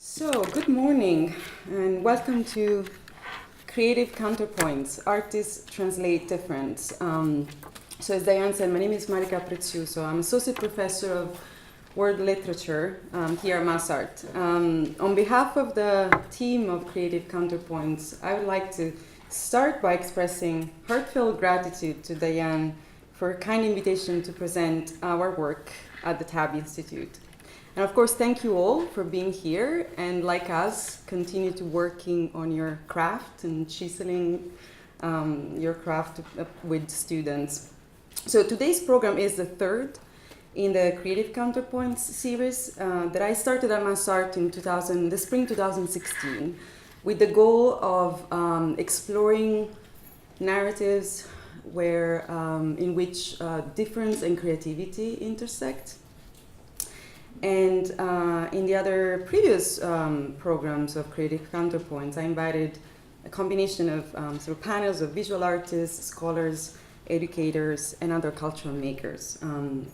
So, good morning and welcome to Creative Counterpoints, Artists Translate Difference. So as Diane said, my name is Marica Prezioso. I'm Associate Professor of World Literature here at MassArt. On behalf of the team of Creative Counterpoints, I would like to start by expressing heartfelt gratitude to Diane for a kind invitation to present our work at the TAB Institute. And of course, thank you all for being here and, like us, continue to working on your craft and chiseling your craft with students. So today's program is the third in the Creative Counterpoints series that I started at MassArt in the spring 2016 with the goal of exploring narratives in which difference and creativity intersect. And in the other previous programs of Creative Counterpoints, I invited a combination of sort of panels of visual artists, scholars, educators, and other cultural makers.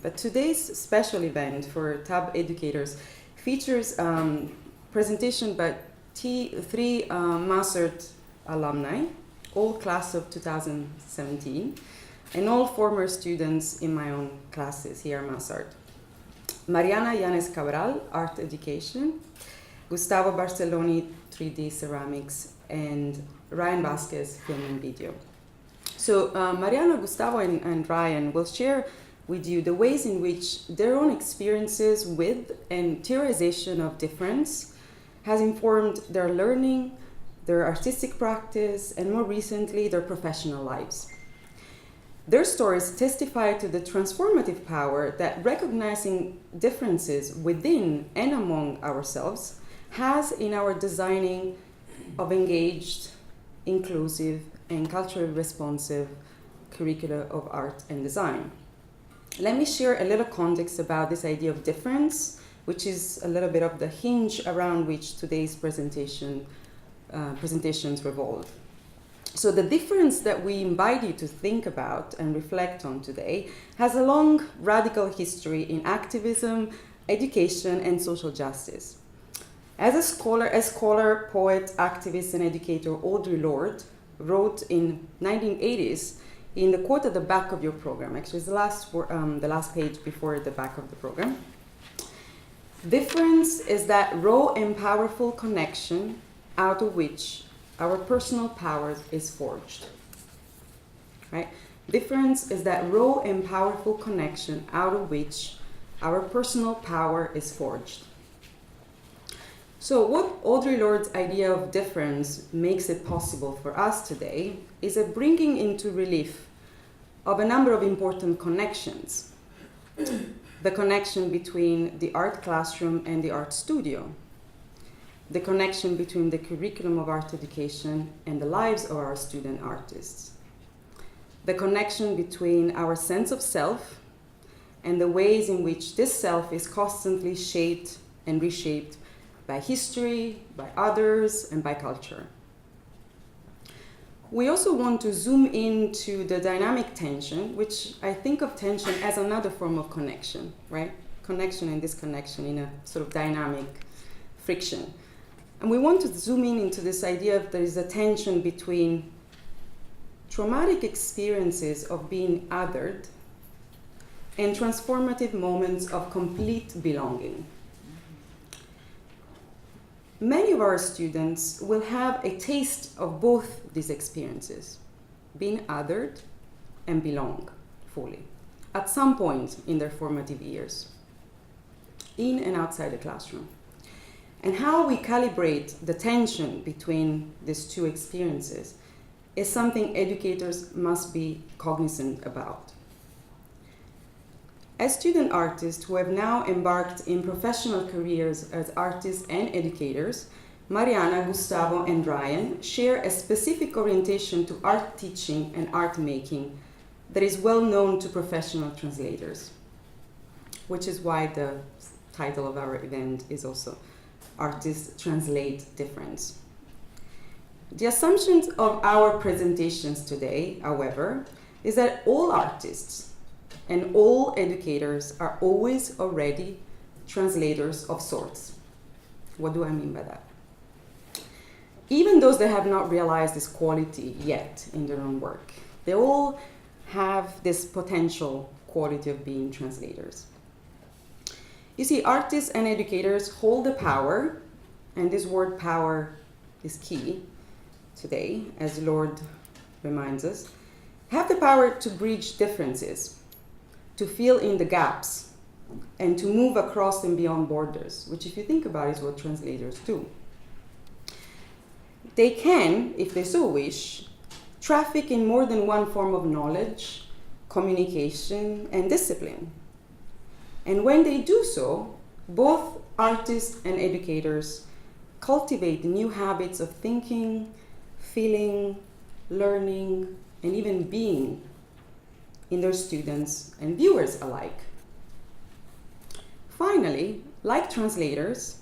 But today's special event for TAB educators features presentation by three MassArt alumni, all class of 2017, and all former students in my own classes here at MassArt. Mariana, Yanis, Coverall, Art Education, Gustavo Barcelloni, 3D Ceramics, and Ryan Vasquez, Film and Video. So Mariana, Gustavo, and Ryan will share with you the ways in which their own experiences with and theorization of difference has informed their learning, their artistic practice, and more recently, their professional lives. Their stories testify to the transformative power that recognizing differences within and among ourselves has in our designing of engaged, inclusive, and culturally responsive curricula of art and design. Let me share a little context about this idea of difference, which is a little bit of the hinge around which today's presentations revolve. So the difference that we invite you to think about and reflect on today has a long radical history in activism, education, and social justice. As a scholar, poet, activist, and educator Audre Lorde wrote in 1980s in the quote at the back of your program, actually it's the last page before the back of the program, difference is that raw and powerful connection out of which our personal power is forged, right? Difference is that raw and powerful connection out of which our personal power is forged. So what Audre Lorde's idea of difference makes it possible for us today is a bringing into relief of a number of important connections. The connection between the art classroom and the art studio, the connection between the curriculum of art education and the lives of our student artists, the connection between our sense of self and the ways in which this self is constantly shaped and reshaped by history, by others, and by culture. We also want to zoom into the dynamic tension, which I think of tension as another form of connection, right? Connection and disconnection in a sort of dynamic friction. And we want to zoom in into this idea of there is a tension between traumatic experiences of being othered and transformative moments of complete belonging. Many of our students will have a taste of both these experiences, being othered and belong fully, at some point in their formative years, in and outside the classroom. And how we calibrate the tension between these two experiences is something educators must be cognizant about. As student artists who have now embarked in professional careers as artists and educators, Mariana, Gustavo, and Ryan share a specific orientation to art teaching and art making that is well known to professional translators, which is why the title of our event is also Artists Translate Difference. The assumptions of our presentations today, however, is that all artists and all educators are always already translators of sorts. What do I mean by that? Even those that have not realized this quality yet in their own work, they all have this potential quality of being translators. You see, artists and educators hold the power, and this word power is key today, as Lord reminds us, have the power to bridge differences, to fill in the gaps, and to move across and beyond borders, which if you think about it is what translators do. They can, if they so wish, traffic in more than one form of knowledge, communication, and discipline. And when they do so, both artists and educators cultivate new habits of thinking, feeling, learning, and even being in their students and viewers alike. Finally, like translators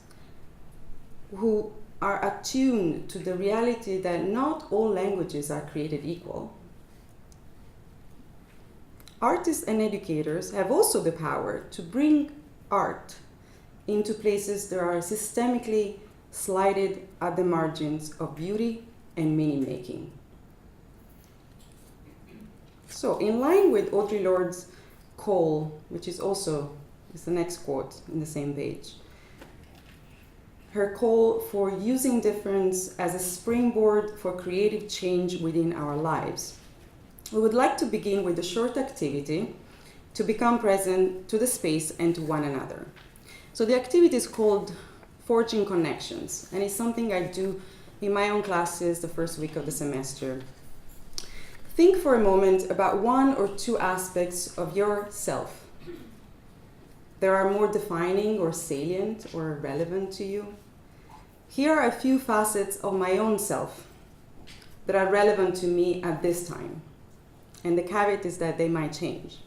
who are attuned to the reality that not all languages are created equal, artists and educators have also the power to bring art into places that are systemically slighted at the margins of beauty and meaning-making. So, in line with Audre Lorde's call, which is the next quote in the same page, her call for using difference as a springboard for creative change within our lives, we would like to begin with a short activity to become present to the space and to one another. So the activity is called Forging Connections, and it's something I do in my own classes the first week of the semester. Think for a moment about one or two aspects of yourself that are more defining or salient or relevant to you. Here are a few facets of my own self that are relevant to me at this time. And the caveat is that they might change.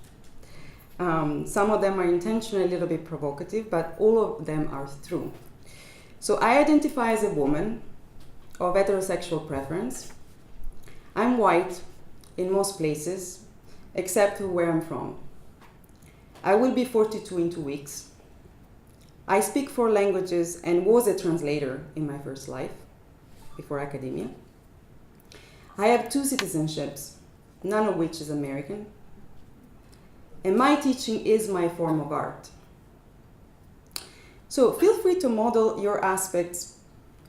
Some of them are intentionally a little bit provocative, but all of them are true. So I identify as a woman of heterosexual preference. I'm white in most places, except where I'm from. I will be 42 in 2 weeks. I speak 4 languages and was a translator in my first life, before academia. I have 2 citizenships, none of which is American. And my teaching is my form of art. So feel free to model your aspects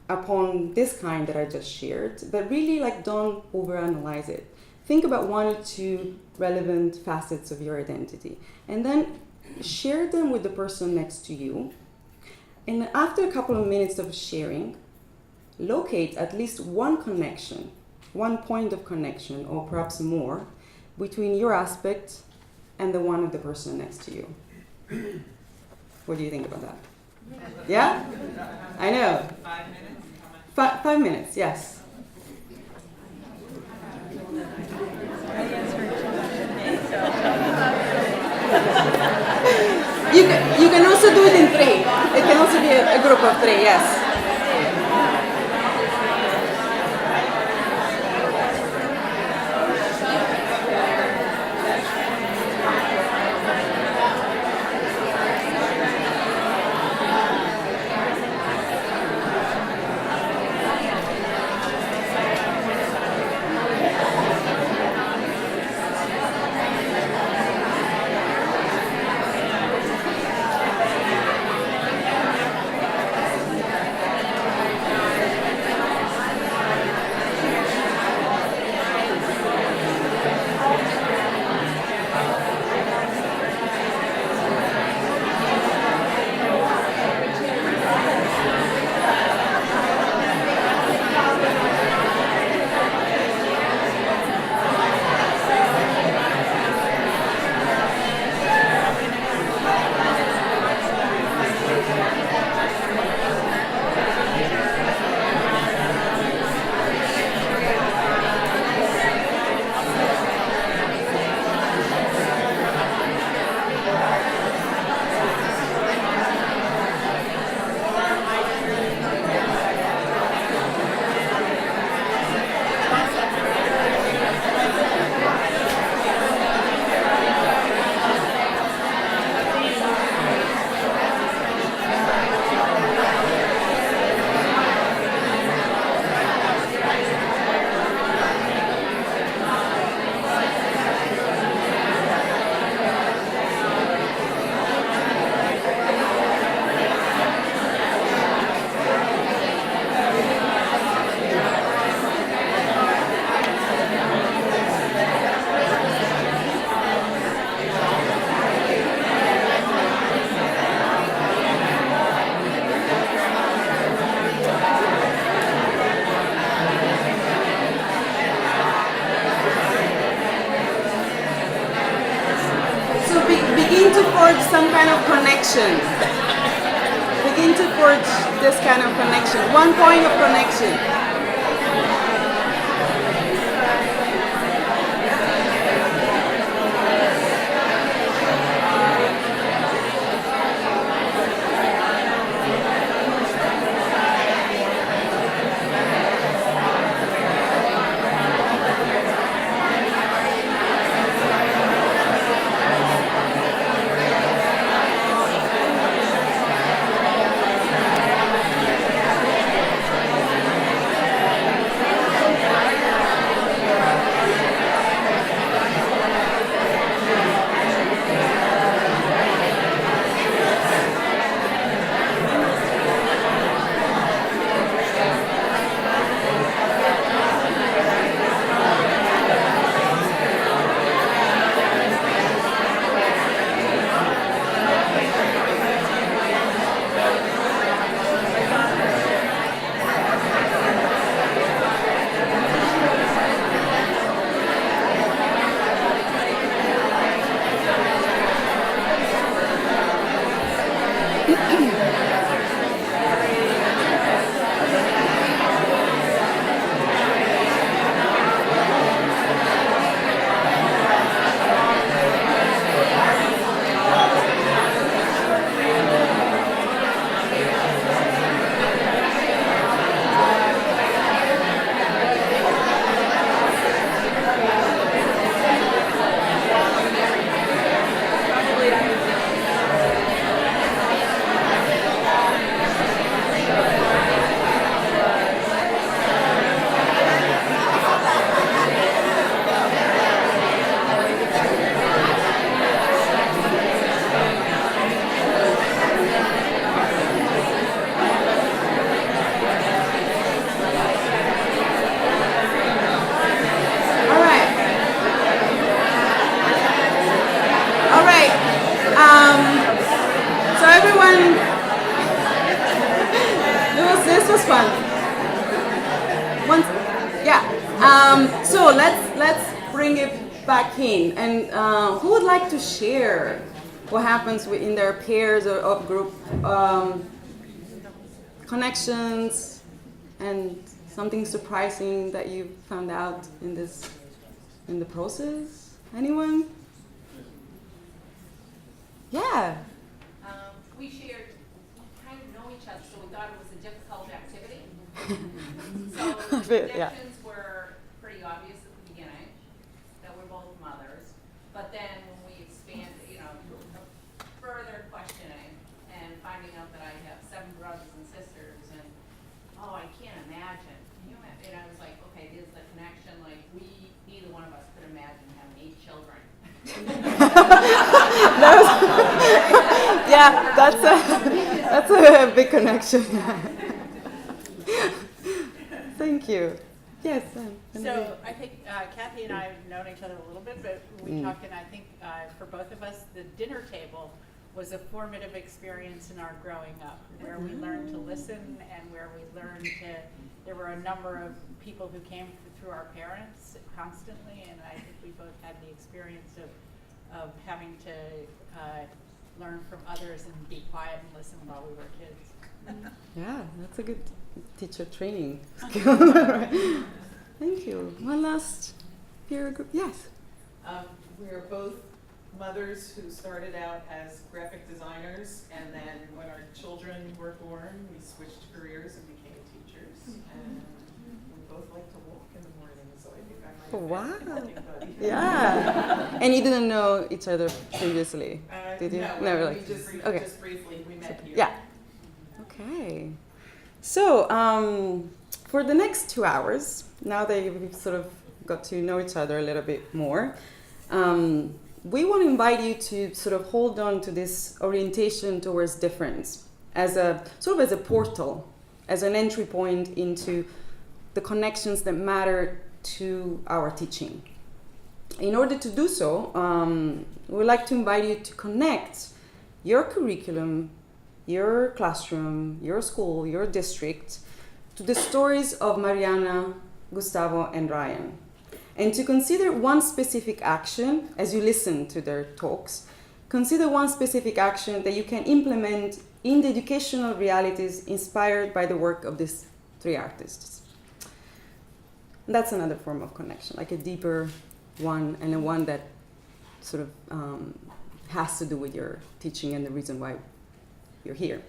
upon this kind that I just shared, but really don't overanalyze it. Think about 1 or 2 relevant facets of your identity, and then share them with the person next to you. And after a couple of minutes of sharing, locate at least one connection, one point of connection, or perhaps more, between your aspect and the one of the person next to you. What do you think about that? Yeah? I know. 5 minutes? 5 minutes, yes. You can also do it in 3. It can also be a group of 3, yes. to forge some kind of connection. Begin to forge this kind of connection. One point of connection. So let's bring it back in. And who would like to share what happens in their pairs or of group connections and something surprising that you found out in the process? Anyone? Yeah. We shared, we kind of know each other, so we thought it was a difficult activity. So the connections were pretty obvious at the beginning, that we're both mothers. But then when we expanded, further questioning and finding out that I have 7 brothers and sisters, and I can't imagine. Can you imagine? And I was like, okay, there's the connection. Like neither one of us could imagine having 8 children. Yeah, that's a big connection. Thank you. Yes. So I think Kathy and I have known each other a little bit, but we talked, and I think for both of us, the dinner table was a formative experience in our growing up, where we learned to listen and where we learned to. There were a number of people who came through our parents constantly, and I think we both had the experience of having to learn from others and be quiet and listen while we were kids. Yeah, that's a good teacher training skill. Thank you. One last peer group. Yes. We are both mothers who started out as graphic designers, and then when our children were born, we switched careers and became teachers. And we both like to walk in the morning, so I think I might have been everybody. Yeah. And you didn't know each other previously, did you? No, just briefly. We met here. Yeah. Okay. So for the next 2 hours, now that we've sort of got to know each other a little bit more, we want to invite you to sort of hold on to this orientation towards difference as a sort of as a portal, as an entry point into the connections that matter to our teaching. In order to do so, we'd like to invite you to connect your curriculum, your classroom, your school, your district, to the stories of Mariana, Gustavo, and Ryan, and to consider one specific action as you listen to their talks, consider one specific action that you can implement in the educational realities inspired by the work of these three artists. That's another form of connection, like a deeper one, and a one that sort of has to do with your teaching and the reason why you're here.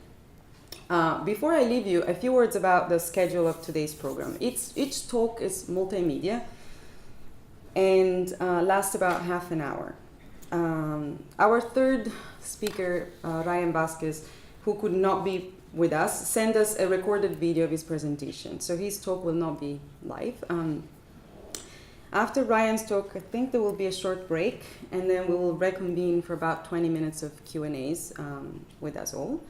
Before I leave you, a few words about the schedule of today's program. Each talk is multimedia and lasts about half an hour. Our third speaker, Ryan Vasquez, who could not be with us, sent us a recorded video of his presentation. So his talk will not be live. After Ryan's talk, I think there will be a short break, and then we will reconvene for about 20 minutes of Q&As with us all.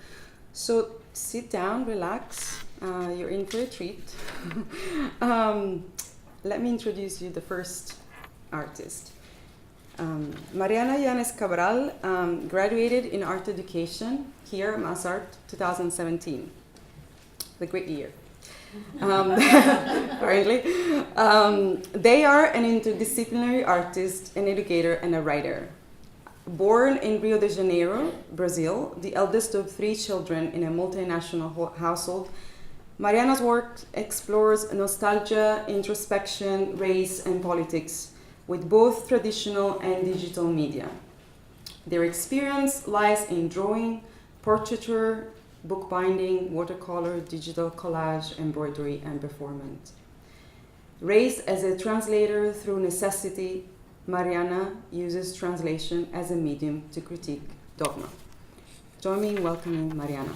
So sit down, relax. You're in for a treat. Let me introduce you the first artist. Mariana Yanis Coverall graduated in art education here at MassArt 2017. The great year. Apparently. They are an interdisciplinary artist, an educator, and a writer. Born in Rio de Janeiro, Brazil, the eldest of 3 children in a multinational household, Mariana's work explores nostalgia, introspection, race, and politics with both traditional and digital media. Their experience lies in drawing, portraiture, bookbinding, watercolor, digital collage, embroidery, and performance. Raised as a translator through necessity, Mariana uses translation as a medium to critique dogma. Join me in welcoming Mariana.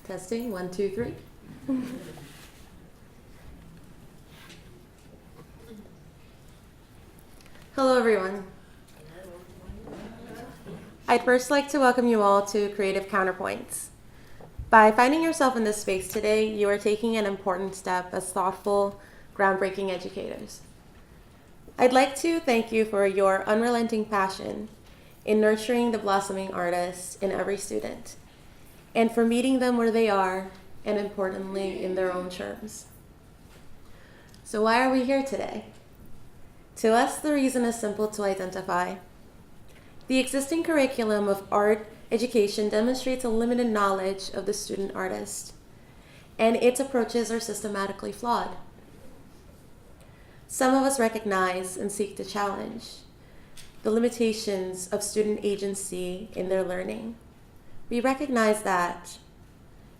Testing, 1, 2, 3. Hello, everyone. I'd first like to welcome you all to Creative Counterpoints. By finding yourself in this space today, you are taking an important step as thoughtful, groundbreaking educators. I'd like to thank you for your unrelenting passion in nurturing the blossoming artists in every student, and for meeting them where they are, and importantly, in their own terms. So why are we here today? To us, the reason is simple to identify. The existing curriculum of art education demonstrates a limited knowledge of the student artist, and its approaches are systematically flawed. Some of us recognize and seek to challenge the limitations of student agency in their learning. We recognize that,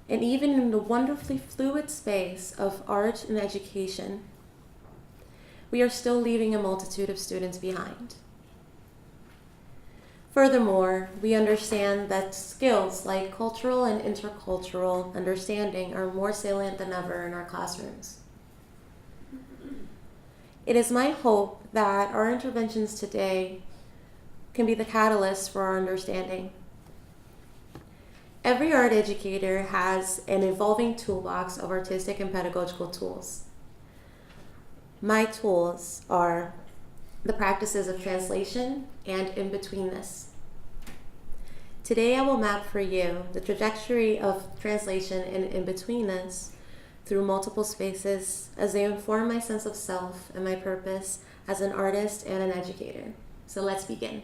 and even in the wonderfully fluid space of art and education, we are still leaving a multitude of students behind. Furthermore, we understand that skills like cultural and intercultural understanding are more salient than ever in our classrooms. It is my hope that our interventions today can be the catalyst for our understanding. Every art educator has an evolving toolbox of artistic and pedagogical tools. My tools are the practices of translation and in-betweenness. Today I will map for you the trajectory of translation and in-betweenness through multiple spaces as they inform my sense of self and my purpose as an artist and an educator. So let's begin.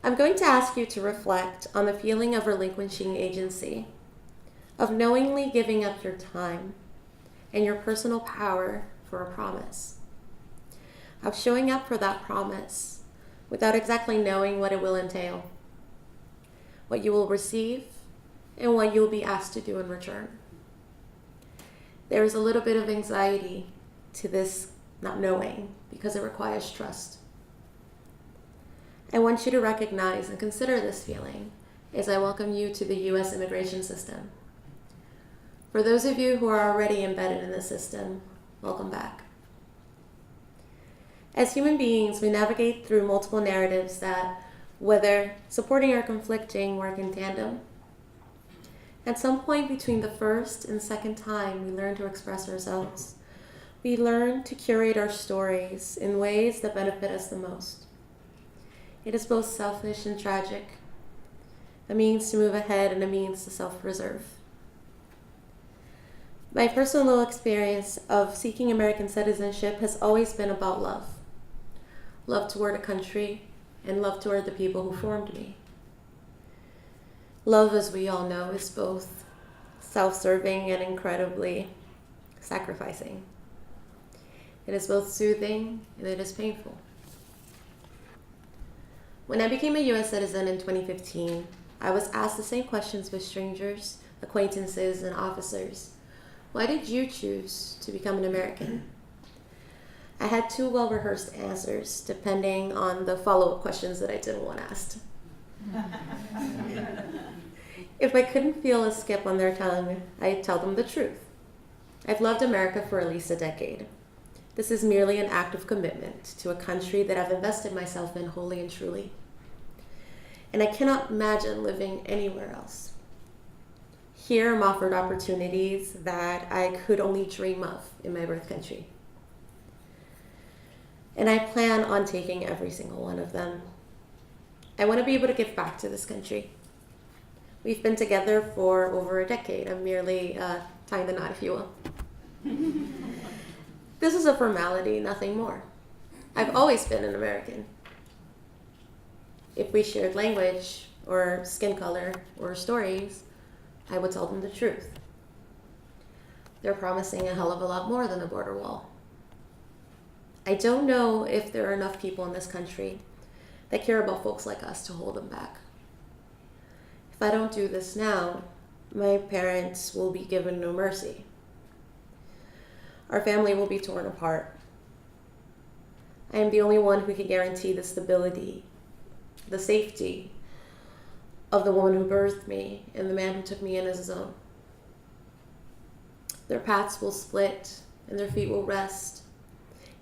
I'm going to ask you to reflect on the feeling of relinquishing agency, of knowingly giving up your time and your personal power for a promise, of showing up for that promise without exactly knowing what it will entail, what you will receive, and what you will be asked to do in return. There is a little bit of anxiety to this not knowing because it requires trust. I want you to recognize and consider this feeling as I welcome you to the U.S. immigration system. For those of you who are already embedded in the system, welcome back. As human beings, we navigate through multiple narratives that, whether supporting or conflicting, work in tandem. At some point between the first and second time we learn to express ourselves, we learn to curate our stories in ways that benefit us the most. It is both selfish and tragic. a means to move ahead, and a means to self-preserve. My personal experience of seeking American citizenship has always been about love. Love toward a country, and love toward the people who formed me. Love, as we all know, is both self-serving and incredibly sacrificing. It is both soothing and it is painful. When I became a U.S. citizen in 2015, I was asked the same questions with strangers, acquaintances, and officers. Why did you choose to become an American? I had two well-rehearsed answers, depending on the follow-up questions that I didn't want asked. If I couldn't feel a skip on their tongue, I'd tell them the truth. I've loved America for at least a decade. This is merely an act of commitment to a country that I've invested myself in wholly and truly. And I cannot imagine living anywhere else. Here I'm offered opportunities that I could only dream of in my birth country. And I plan on taking every single one of them. I want to be able to give back to this country. We've been together for over a decade. I'm merely tying the knot, if you will. This is a formality, nothing more. I've always been an American. If we shared language or skin color or stories, I would tell them the truth. They're promising a hell of a lot more than a border wall. I don't know if there are enough people in this country that care about folks like us to hold them back. If I don't do this now, my parents will be given no mercy. Our family will be torn apart. I am the only one who can guarantee the stability, the safety of the woman who birthed me and the man who took me in as his own. Their paths will split and their feet will rest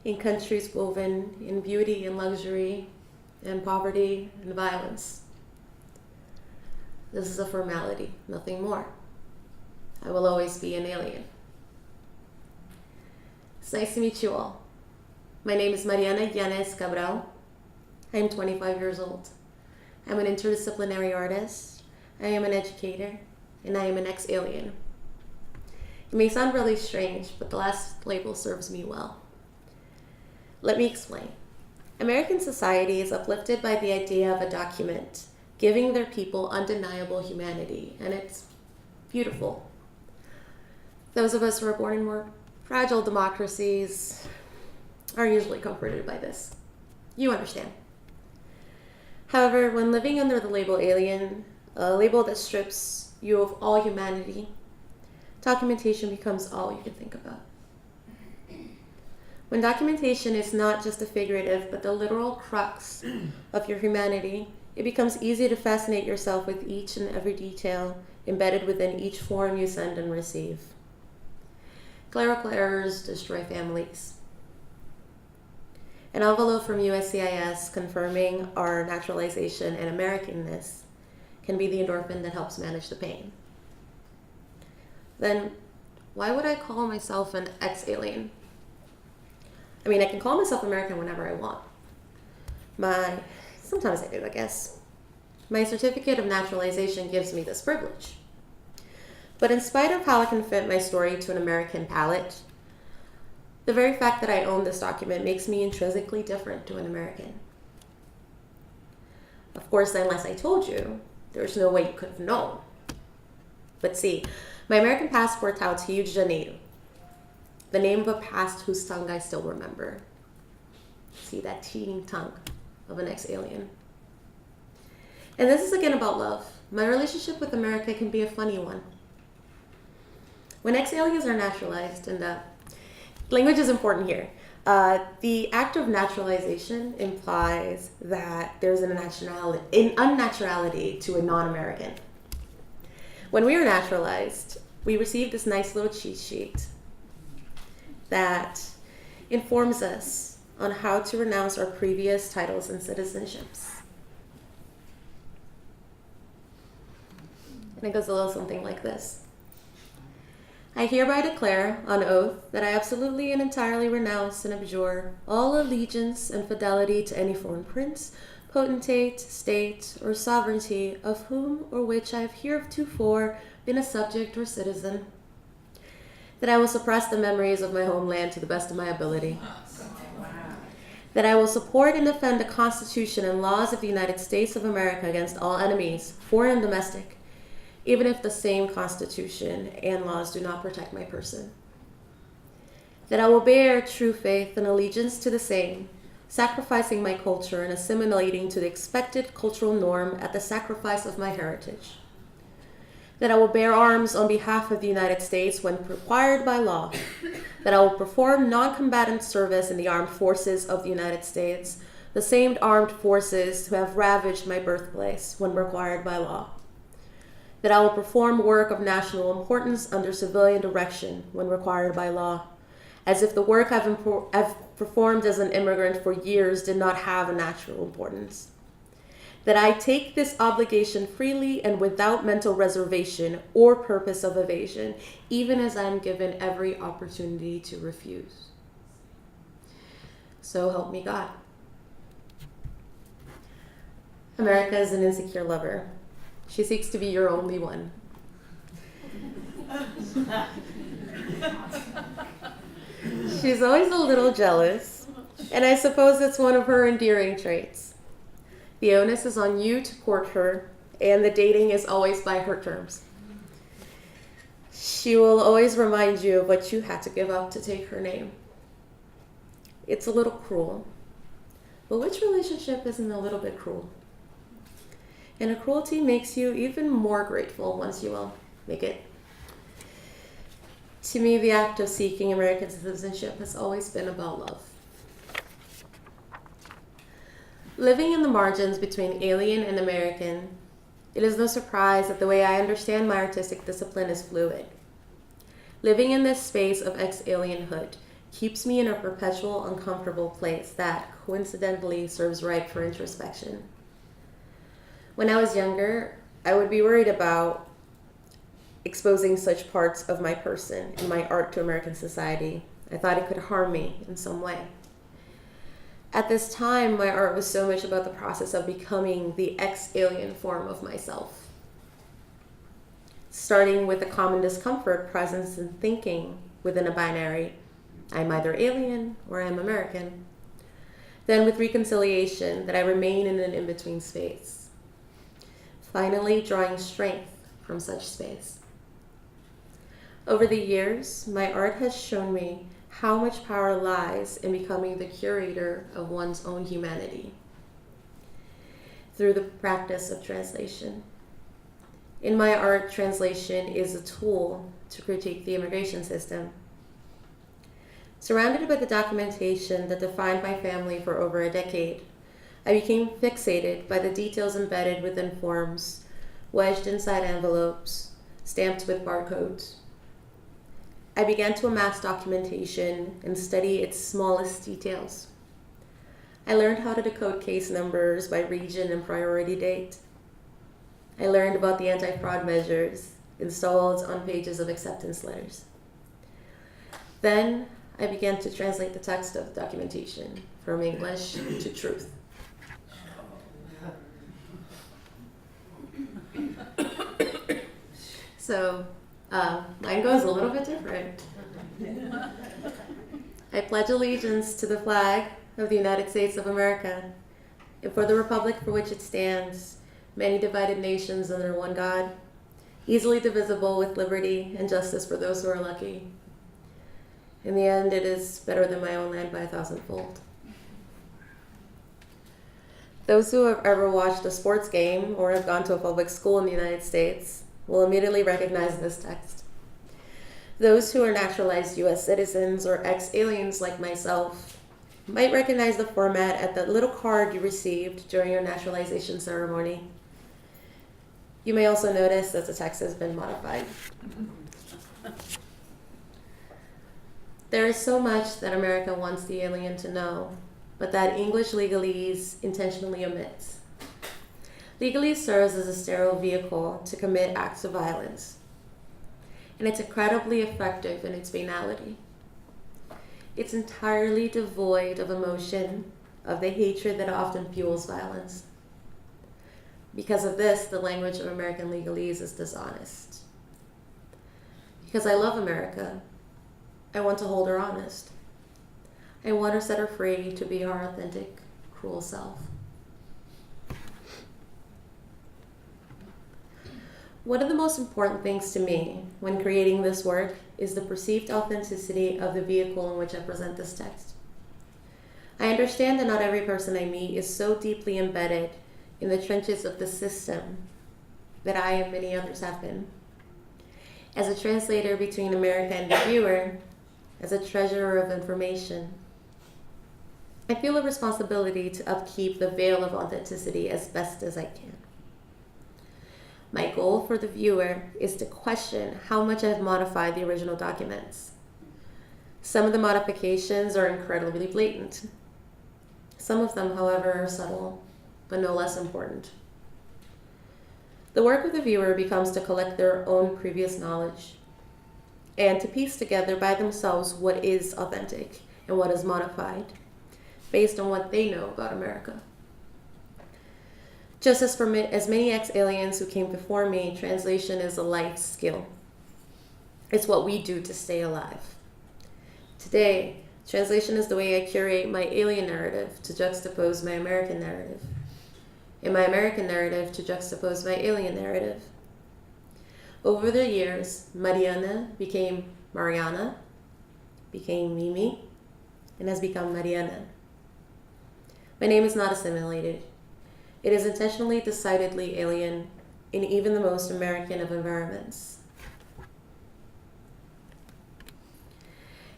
in countries woven in beauty and luxury and poverty and violence. This is a formality, nothing more. I will always be an alien. It's nice to meet you all. My name is Mariana Yanis Coverall. I am 25 years old. I'm an interdisciplinary artist. I am an educator, and I am an ex-alien. It may sound really strange, but the last label serves me well. Let me explain. American society is uplifted by the idea of a document giving their people undeniable humanity, and it's beautiful. Those of us who are born in more fragile democracies are usually comforted by this. You understand. However, when living under the label alien, a label that strips you of all humanity, documentation becomes all you can think about. When documentation is not just a figurative, but the literal crux of your humanity, it becomes easy to fascinate yourself with each and every detail embedded within each form you send and receive. Clerical errors destroy families. An envelope from USCIS confirming our naturalization and Americanness can be the endorphin that helps manage the pain. Then, why would I call myself an ex-alien? I mean, I can call myself American whenever I want. Sometimes I do, I guess. My certificate of naturalization gives me this privilege. But in spite of how I can fit my story to an American palate, the very fact that I own this document makes me intrinsically different to an American. Of course, unless I told you, there's no way you could have known. But see, my American passport touts Rio de Janeiro, the name of a past whose tongue I still remember. See, that teething tongue of an ex-alien. And this is again about love. My relationship with America can be a funny one. When ex-aliens are naturalized, and language is important here, the act of naturalization implies that there's an unnaturality to a non-American. When we are naturalized, we receive this nice little cheat sheet that informs us on how to renounce our previous titles and citizenships. And it goes a little something like this. I hereby declare on oath that I absolutely and entirely renounce and abjure all allegiance and fidelity to any foreign prince, potentate, state, or sovereignty of whom or which I have heretofore been a subject or citizen. That I will suppress the memories of my homeland to the best of my ability. That I will support and defend the Constitution and laws of the United States of America against all enemies, foreign and domestic, even if the same Constitution and laws do not protect my person. That I will bear true faith and allegiance to the same, sacrificing my culture and assimilating to the expected cultural norm at the sacrifice of my heritage. That I will bear arms on behalf of the United States when required by law. That I will perform non-combatant service in the armed forces of the United States, the same armed forces who have ravaged my birthplace when required by law. That I will perform work of national importance under civilian direction when required by law, as if the work I've performed as an immigrant for years did not have a national importance. That I take this obligation freely and without mental reservation or purpose of evasion, even as I am given every opportunity to refuse. So help me God. America is an insecure lover. She seeks to be your only one. She's always a little jealous, and I suppose it's one of her endearing traits. The onus is on you to court her, and the dating is always by her terms. She will always remind you of what you had to give up to take her name. It's a little cruel, but which relationship isn't a little bit cruel? And a cruelty makes you even more grateful once you will make it. To me, the act of seeking American citizenship has always been about love. Living in the margins between alien and American, it is no surprise that the way I understand my artistic discipline is fluid. Living in this space of ex-alienhood keeps me in a perpetual uncomfortable place that, coincidentally, serves ripe for introspection. When I was younger, I would be worried about exposing such parts of my person and my art to American society. I thought it could harm me in some way. At this time, my art was so much about the process of becoming the ex-alien form of myself. Starting with a common discomfort present in thinking within a binary, I'm either alien or I'm American. Then with reconciliation, that I remain in an in-between space. Finally, drawing strength from such space. Over the years, my art has shown me how much power lies in becoming the curator of one's own humanity through the practice of translation. In my art, translation is a tool to critique the immigration system. Surrounded by the documentation that defined my family for over a decade, I became fixated by the details embedded within forms, wedged inside envelopes, stamped with barcodes. I began to amass documentation and study its smallest details. I learned how to decode case numbers by region and priority date. I learned about the anti-fraud measures installed on pages of acceptance letters. Then I began to translate the text of the documentation from English to truth. So, mine goes a little bit different. I pledge allegiance to the flag of the United States of America and for the republic for which it stands, many divided nations under one God, easily divisible with liberty and justice for those who are lucky. In the end, it is better than my own land by 1,000-fold. Those who have ever watched a sports game or have gone to a public school in the United States will immediately recognize this text. Those who are naturalized U.S. citizens or ex-aliens like myself might recognize the format at the little card you received during your naturalization ceremony. You may also notice that the text has been modified. There is so much that America wants the alien to know, but that English legalese intentionally omits. Legalese serves as a sterile vehicle to commit acts of violence, and it's incredibly effective in its banality. It's entirely devoid of emotion of the hatred that often fuels violence. Because of this, the language of American legalese is dishonest. Because I love America, I want to hold her honest. I want to set her free to be her authentic, cruel self. One of the most important things to me when creating this work is the perceived authenticity of the vehicle in which I present this text. I understand that not every person I meet is so deeply embedded in the trenches of the system that I and many others have been. As a translator between America and the viewer, as a treasurer of information, I feel a responsibility to upkeep the veil of authenticity as best as I can. My goal for the viewer is to question how much I've modified the original documents. Some of the modifications are incredibly blatant. Some of them, however, are subtle, but no less important. The work of the viewer becomes to collect their own previous knowledge and to piece together by themselves what is authentic and what is modified, based on what they know about America. Just as for as many ex-aliens who came before me, translation is a life skill. It's what we do to stay alive. Today, translation is the way I curate my alien narrative to juxtapose my American narrative, and my American narrative to juxtapose my alien narrative. Over the years, Mariana became Mariana, became Mimi, and has become Mariana. My name is not assimilated. It is intentionally, decidedly alien in even the most American of environments.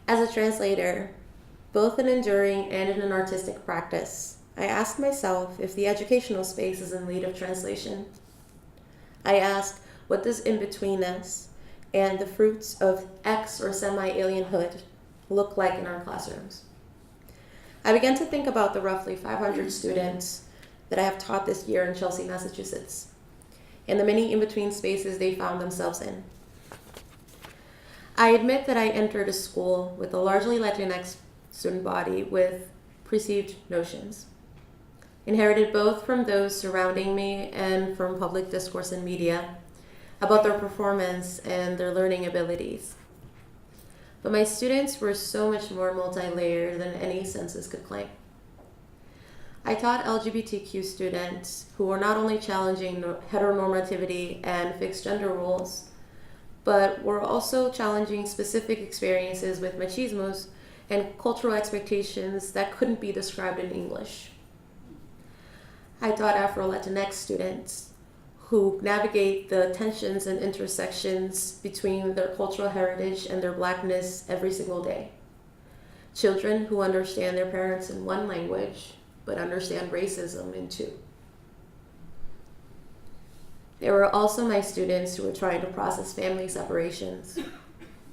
As a translator, both an enduring and in an artistic practice, I ask myself if the educational space is in need of translation. I ask, what does in-betweenness and the fruits of ex or semi-alienhood look like in our classrooms? I began to think about the roughly 500 students that I have taught this year in Chelsea, Massachusetts, and the many in-between spaces they found themselves in. I admit that I entered a school with a largely Latinx student body with perceived notions, inherited both from those surrounding me and from public discourse and media about their performance and their learning abilities. But my students were so much more multi-layered than any census could claim. I taught LGBTQ students who were not only challenging heteronormativity and fixed gender roles, but were also challenging specific experiences with machismos and cultural expectations that couldn't be described in English. I taught Afro-Latinx students who navigate the tensions and intersections between their cultural heritage and their Blackness every single day. Children who understand their parents in one language, but understand racism in two. There were also my students who were trying to process family separations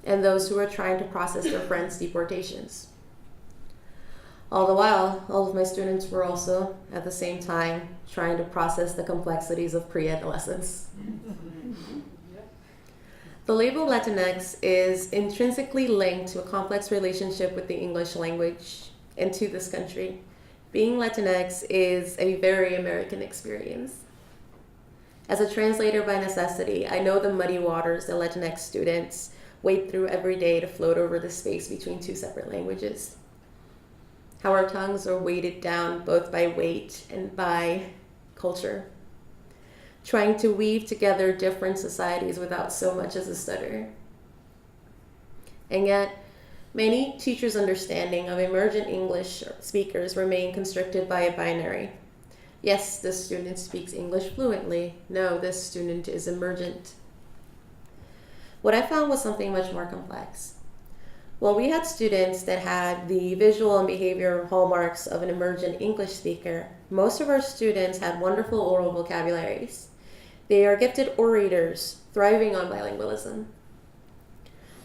and those who were trying to process their friends' deportations. All the while, all of my students were also, at the same time, trying to process the complexities of pre-adolescence. The label Latinx is intrinsically linked to a complex relationship with the English language and to this country. Being Latinx is a very American experience. As a translator by necessity, I know the muddy waters that Latinx students wade through every day to float over the space between two separate languages. How our tongues are weighted down both by weight and by culture, trying to weave together different societies without so much as a stutter. And yet, many teachers' understanding of emergent English speakers remain constricted by a binary. Yes, this student speaks English fluently. No, this student is emergent. What I found was something much more complex. While we had students that had the visual and behavior hallmarks of an emergent English speaker, most of our students had wonderful oral vocabularies. They are gifted orators, thriving on bilingualism.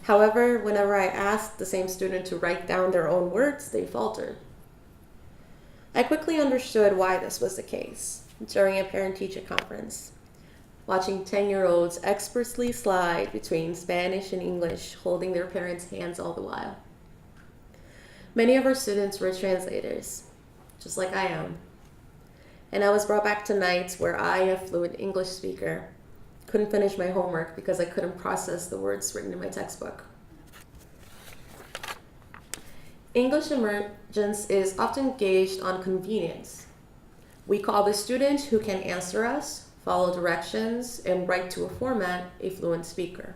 However, whenever I asked the same student to write down their own words, they faltered. I quickly understood why this was the case during a parent-teacher conference, watching 10-year-olds expertly slide between Spanish and English, holding their parents' hands all the while. Many of our students were translators, just like I am. And I was brought back to nights where I, a fluent English speaker, couldn't finish my homework because I couldn't process the words written in my textbook. English emergence is often gauged on convenience. We call the student who can answer us, follow directions, and write to a format a fluent speaker.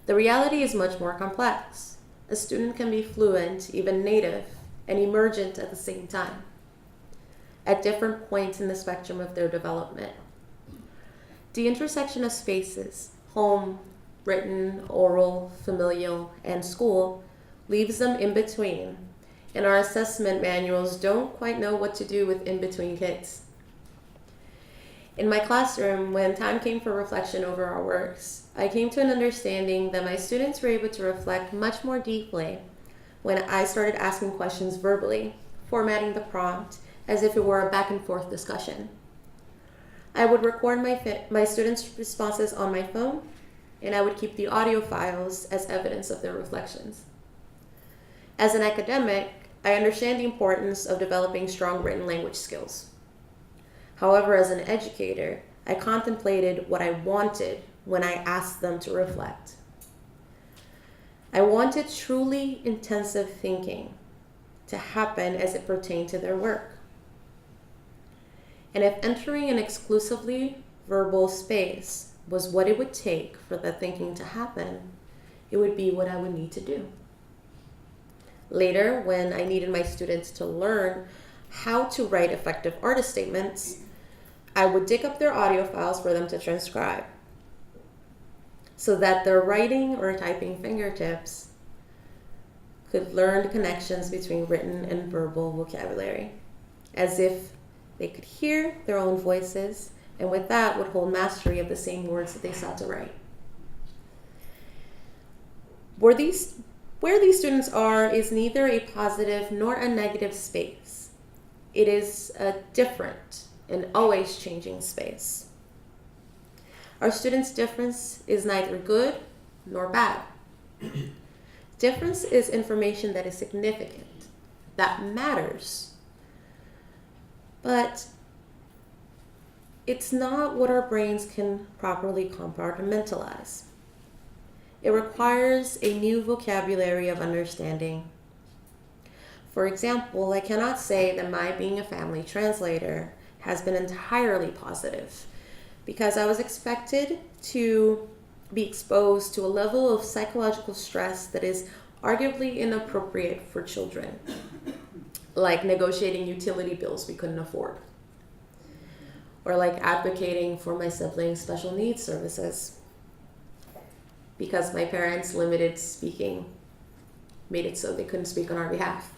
The reality is much more complex. A student can be fluent, even native, and emergent at the same time, at different points in the spectrum of their development. The intersection of spaces, home, written, oral, familial, and school, leaves them in between, and our assessment manuals don't quite know what to do with in-between kids. In my classroom, when time came for reflection over our works, I came to an understanding that my students were able to reflect much more deeply when I started asking questions verbally, formatting the prompt as if it were a back and forth discussion. I would record my students' responses on my phone, and I would keep the audio files as evidence of their reflections. As an academic, I understand the importance of developing strong written language skills. However, as an educator, I contemplated what I wanted when I asked them to reflect. I wanted truly intensive thinking to happen as it pertained to their work. And if entering an exclusively verbal space was what it would take for that thinking to happen, it would be what I would need to do. Later, when I needed my students to learn how to write effective artist statements, I would dig up their audio files for them to transcribe so that their writing or typing fingertips could learn the connections between written and verbal vocabulary, as if they could hear their own voices, and with that would hold mastery of the same words that they sought to write. Where these students are is neither a positive nor a negative space. It is a different and always changing space. Our students' difference is neither good nor bad. Difference is information that is significant, that matters. But it's not what our brains can properly compartmentalize. It requires a new vocabulary of understanding. For example, I cannot say that my being a family translator has been entirely positive, because I was expected to be exposed to a level of psychological stress that is arguably inappropriate for children, like negotiating utility bills we couldn't afford, or like advocating for my siblings' special needs services, because my parents' limited speaking made it so they couldn't speak on our behalf.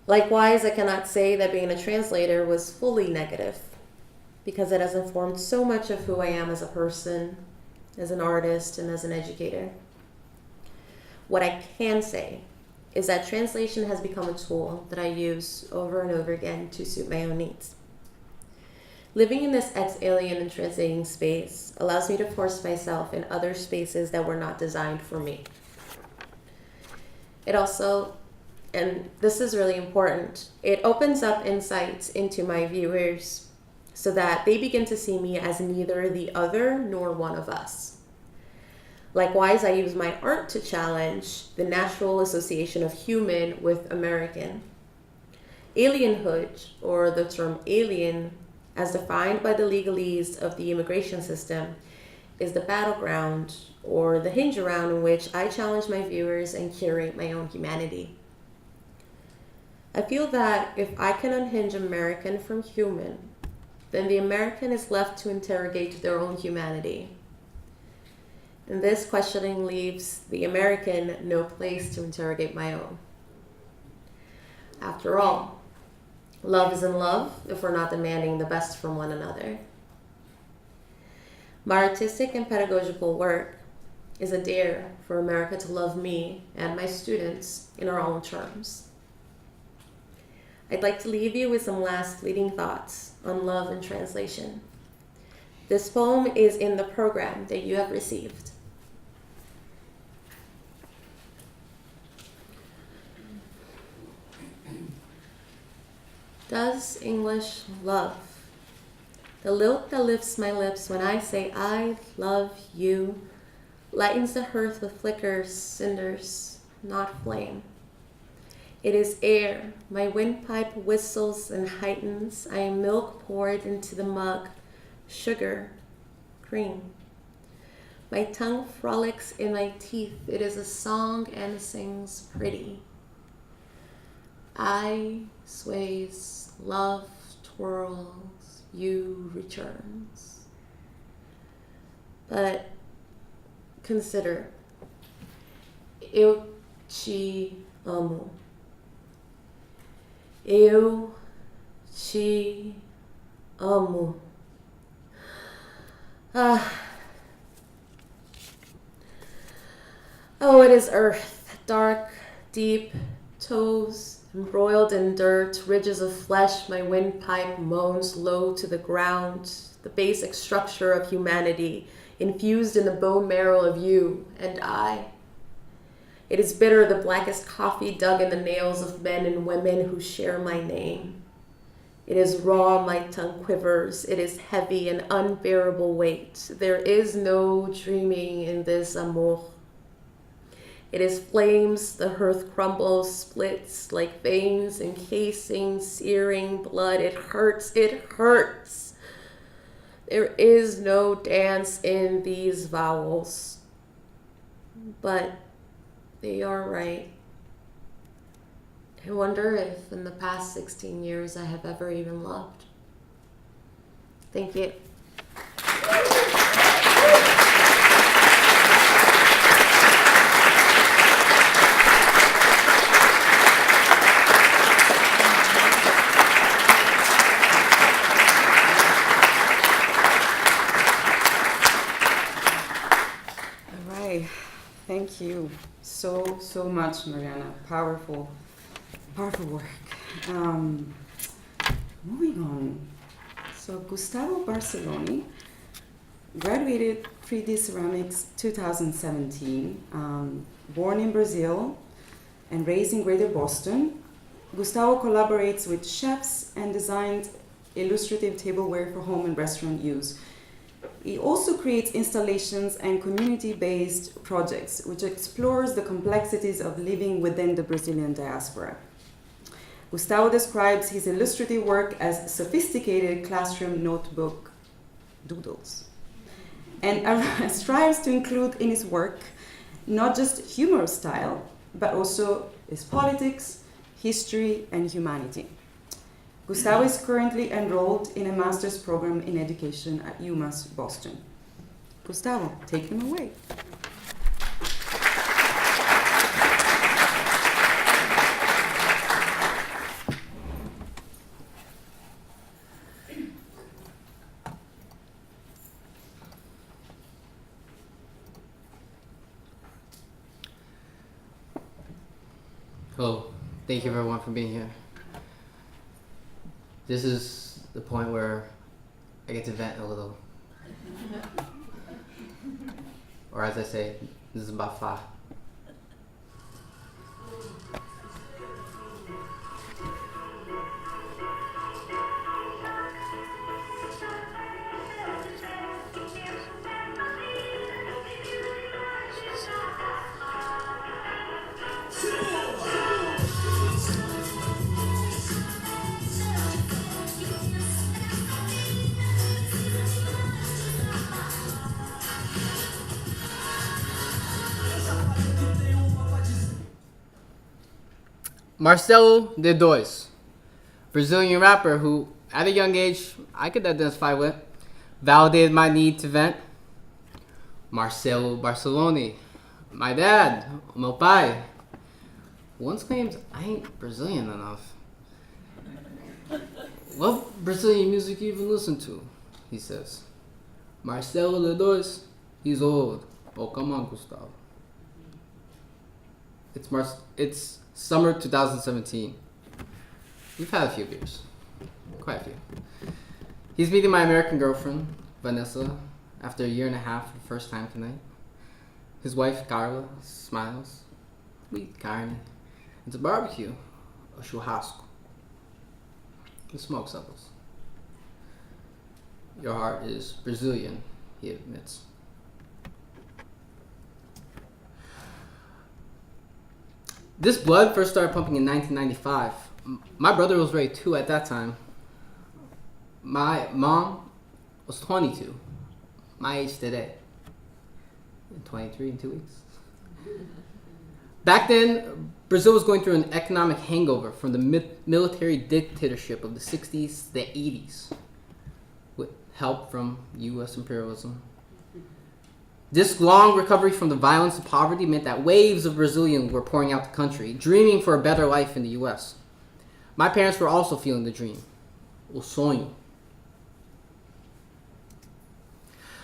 Likewise, I cannot say that being a translator was fully negative, because it has informed so much of who I am as a person, as an artist, and as an educator. What I can say is that translation has become a tool that I use over and over again to suit my own needs. Living in this ex-alien and translating space allows me to force myself in other spaces that were not designed for me. It also, and this is really important, it opens up insights into my viewers so that they begin to see me as neither the other nor one of us. Likewise, I use my art to challenge the natural association of human with American. Alienhood, or the term alien, as defined by the legalese of the immigration system, is the battleground or the hinge around in which I challenge my viewers and curate my own humanity. I feel that if I can unhinge American from human, then the American is left to interrogate their own humanity. And this questioning leaves the American no place to interrogate my own. After all, love is in love if we're not demanding the best from one another. My artistic and pedagogical work is a dare for America to love me and my students in our own terms. I'd like to leave you with some last fleeting thoughts on love and translation. This poem is in the program that you have received. does English love? The lilt that lifts my lips when I say I love you lightens the hearth with flickers, cinders, not flame. It is air. My windpipe whistles and heightens. I am milk poured into the mug, sugar, cream. My tongue frolics in my teeth. It is a song and sings pretty. I sways, love twirls, you returns. But consider, eu te amo. Eu te amo. Oh, it is earth, dark, deep, toes embroiled in dirt, ridges of flesh. My windpipe moans low to the ground, the basic structure of humanity, infused in the bone marrow of you and I. It is bitter, the blackest coffee dug in the nails of men and women who share my name. It is raw, my tongue quivers. It is heavy, an unbearable weight. There is no dreaming in this amour. It is flames, the hearth crumbles, splits like veins encasing, searing blood. It hurts, it hurts. There is no dance in these vowels. But they are right. I wonder if in the past 16 years I have ever even loved. Thank you. Thank you so much, Mariana. Powerful work. Moving on. So Gustavo Barceloni graduated 3D Ceramics 2017. Born in Brazil and raised in Greater Boston, Gustavo collaborates with chefs and designs illustrative tableware for home and restaurant use. He also creates installations and community-based projects, which explores the complexities of living within the Brazilian diaspora. Gustavo describes his illustrative work as sophisticated classroom notebook doodles, and strives to include in his work not just humorous style, but also his politics, history, and humanity. Gustavo is currently enrolled in a master's program in education at UMass Boston. Gustavo, take them away. Hello, thank you everyone for being here. This is the point where I get to vent a little. Or as I say, this is bafa. Marcelo D2, Brazilian rapper who, at a young age, I could identify with, validated my need to vent. Marcelo Barceloni, my dad, meu pai, once claims I ain't Brazilian enough. What Brazilian music you even listen to? He says. Marcelo D2, he's old. Oh, come on, Gustavo. It's summer 2017. We've had a few beers. Quite a few. He's meeting my American girlfriend, Vanessa, after a year and a half for the first time tonight. His wife, Carla, smiles. We eat carne. It's a barbecue, a churrasco. The smoke settles. Your heart is Brazilian, he admits. This blood first started pumping in 1995. My brother was raised 2 at that time. My mom was 22, my age today. 23 in 2 weeks. Back then, Brazil was going through an economic hangover from the military dictatorship of the 60s to the 80s, with help from U.S. imperialism. This long recovery from the violence and poverty meant that waves of Brazilians were pouring out the country, dreaming for a better life in the U.S. My parents were also feeling the dream, o sonho.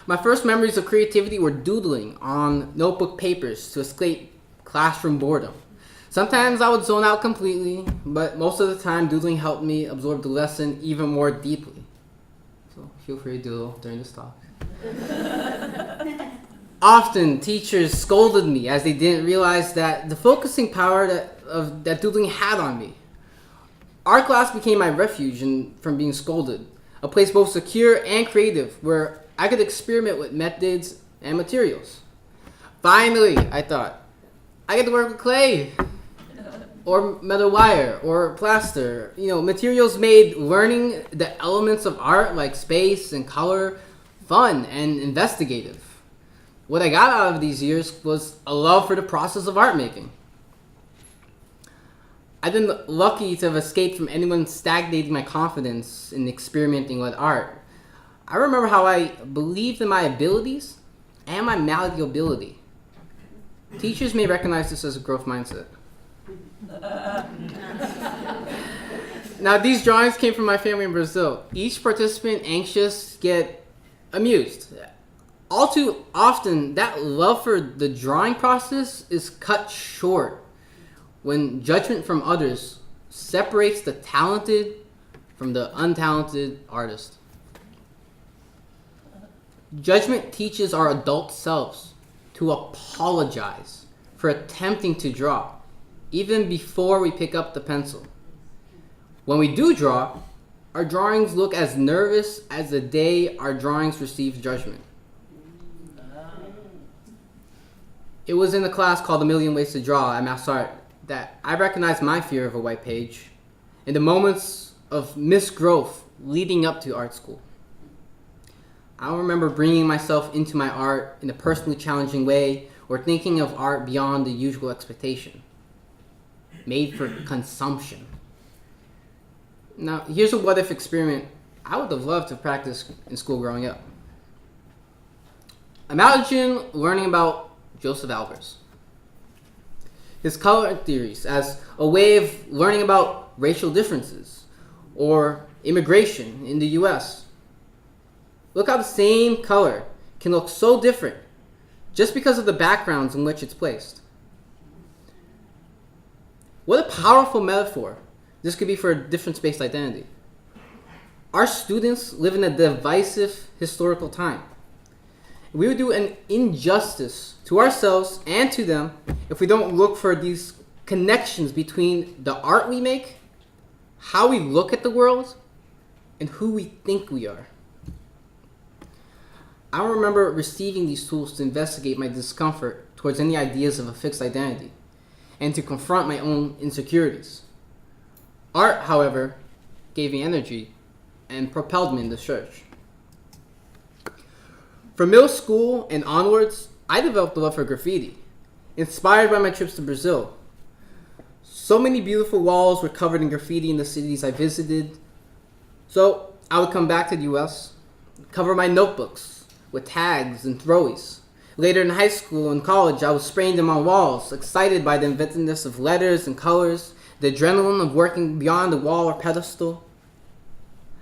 My first memories of creativity were doodling on notebook papers to escape classroom boredom. Sometimes I would zone out completely, but most of the time doodling helped me absorb the lesson even more deeply. So feel free to doodle during this talk. Often teachers scolded me as they didn't realize that the focusing power that doodling had on me. Art class became my refuge from being scolded, a place both secure and creative where I could experiment with methods and materials. Finally, I thought, I get to work with clay, or metal wire, or plaster. Materials made learning the elements of art like space and color fun and investigative. What I got out of these years was a love for the process of art making. I've been lucky to have escaped from anyone stagnating my confidence in experimenting with art. I remember how I believed in my abilities and my malleability. Teachers may recognize this as a growth mindset. Now, these drawings came from my family in Brazil. Each participant anxious yet amused. All too often, that love for the drawing process is cut short when judgment from others separates the talented from the untalented artist. Judgment teaches our adult selves to apologize for attempting to draw, even before we pick up the pencil. When we do draw, our drawings look as nervous as the day our drawings received judgment. It was in a class called A Million Ways to Draw at MassArt that I recognized my fear of a white page in the moments of misgrowth leading up to art school. I remember bringing myself into my art in a personally challenging way or thinking of art beyond the usual expectation, made for consumption. Now, here's a what-if experiment I would have loved to practice in school growing up. Imagine learning about Joseph Albers, his color theories as a way of learning about racial differences or immigration in the US. Look how the same color can look so different just because of the backgrounds in which it's placed. What a powerful metaphor this could be for a difference-based identity. Our students live in a divisive historical time. We would do an injustice to ourselves and to them if we don't look for these connections between the art we make, how we look at the world, and who we think we are. I remember receiving these tools to investigate my discomfort towards any ideas of a fixed identity and to confront my own insecurities. Art, however, gave me energy and propelled me in the search. From middle school and onwards, I developed a love for graffiti, inspired by my trips to Brazil. So many beautiful walls were covered in graffiti in the cities I visited. So I would come back to the US, cover my notebooks with tags and throwies. Later in high school and college, I was spraying them on walls, excited by the inventiveness of letters and colors, the adrenaline of working beyond the wall or pedestal.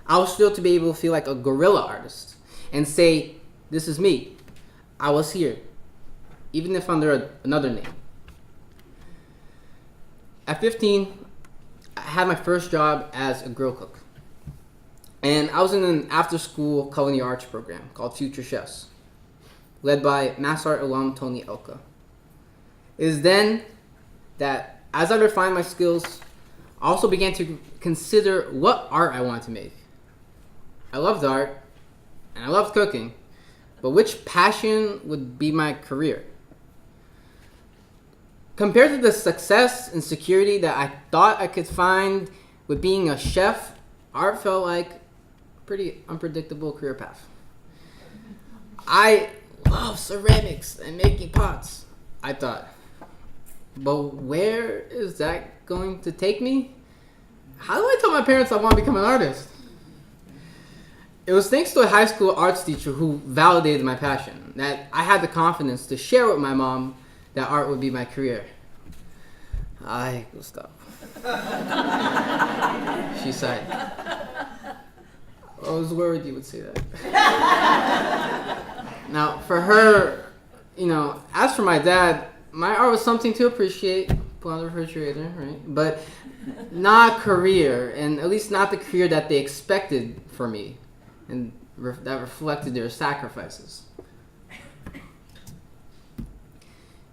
I was thrilled to be able to feel like a guerrilla artist and say, this is me. I was here, even if under another name. At 15, I had my first job as a grill cook. And I was in an after-school culinary arts program called Future Chefs, led by MassArt alum Tony Elka. It is then that, as I refined my skills, I also began to consider what art I wanted to make. I loved art, and I loved cooking, but which passion would be my career? Compared to the success and security that I thought I could find with being a chef, art felt like a pretty unpredictable career path. I love ceramics and making pots, I thought. But where is that going to take me? How do I tell my parents I want to become an artist? It was thanks to a high school arts teacher who validated my passion that I had the confidence to share with my mom that art would be my career. Ay, Gustavo. She sighed. I was worried you would say that. Now, for her, as for my dad, my art was something to appreciate, put on the refrigerator, right? But not a career, and at least not the career that they expected for me, and that reflected their sacrifices.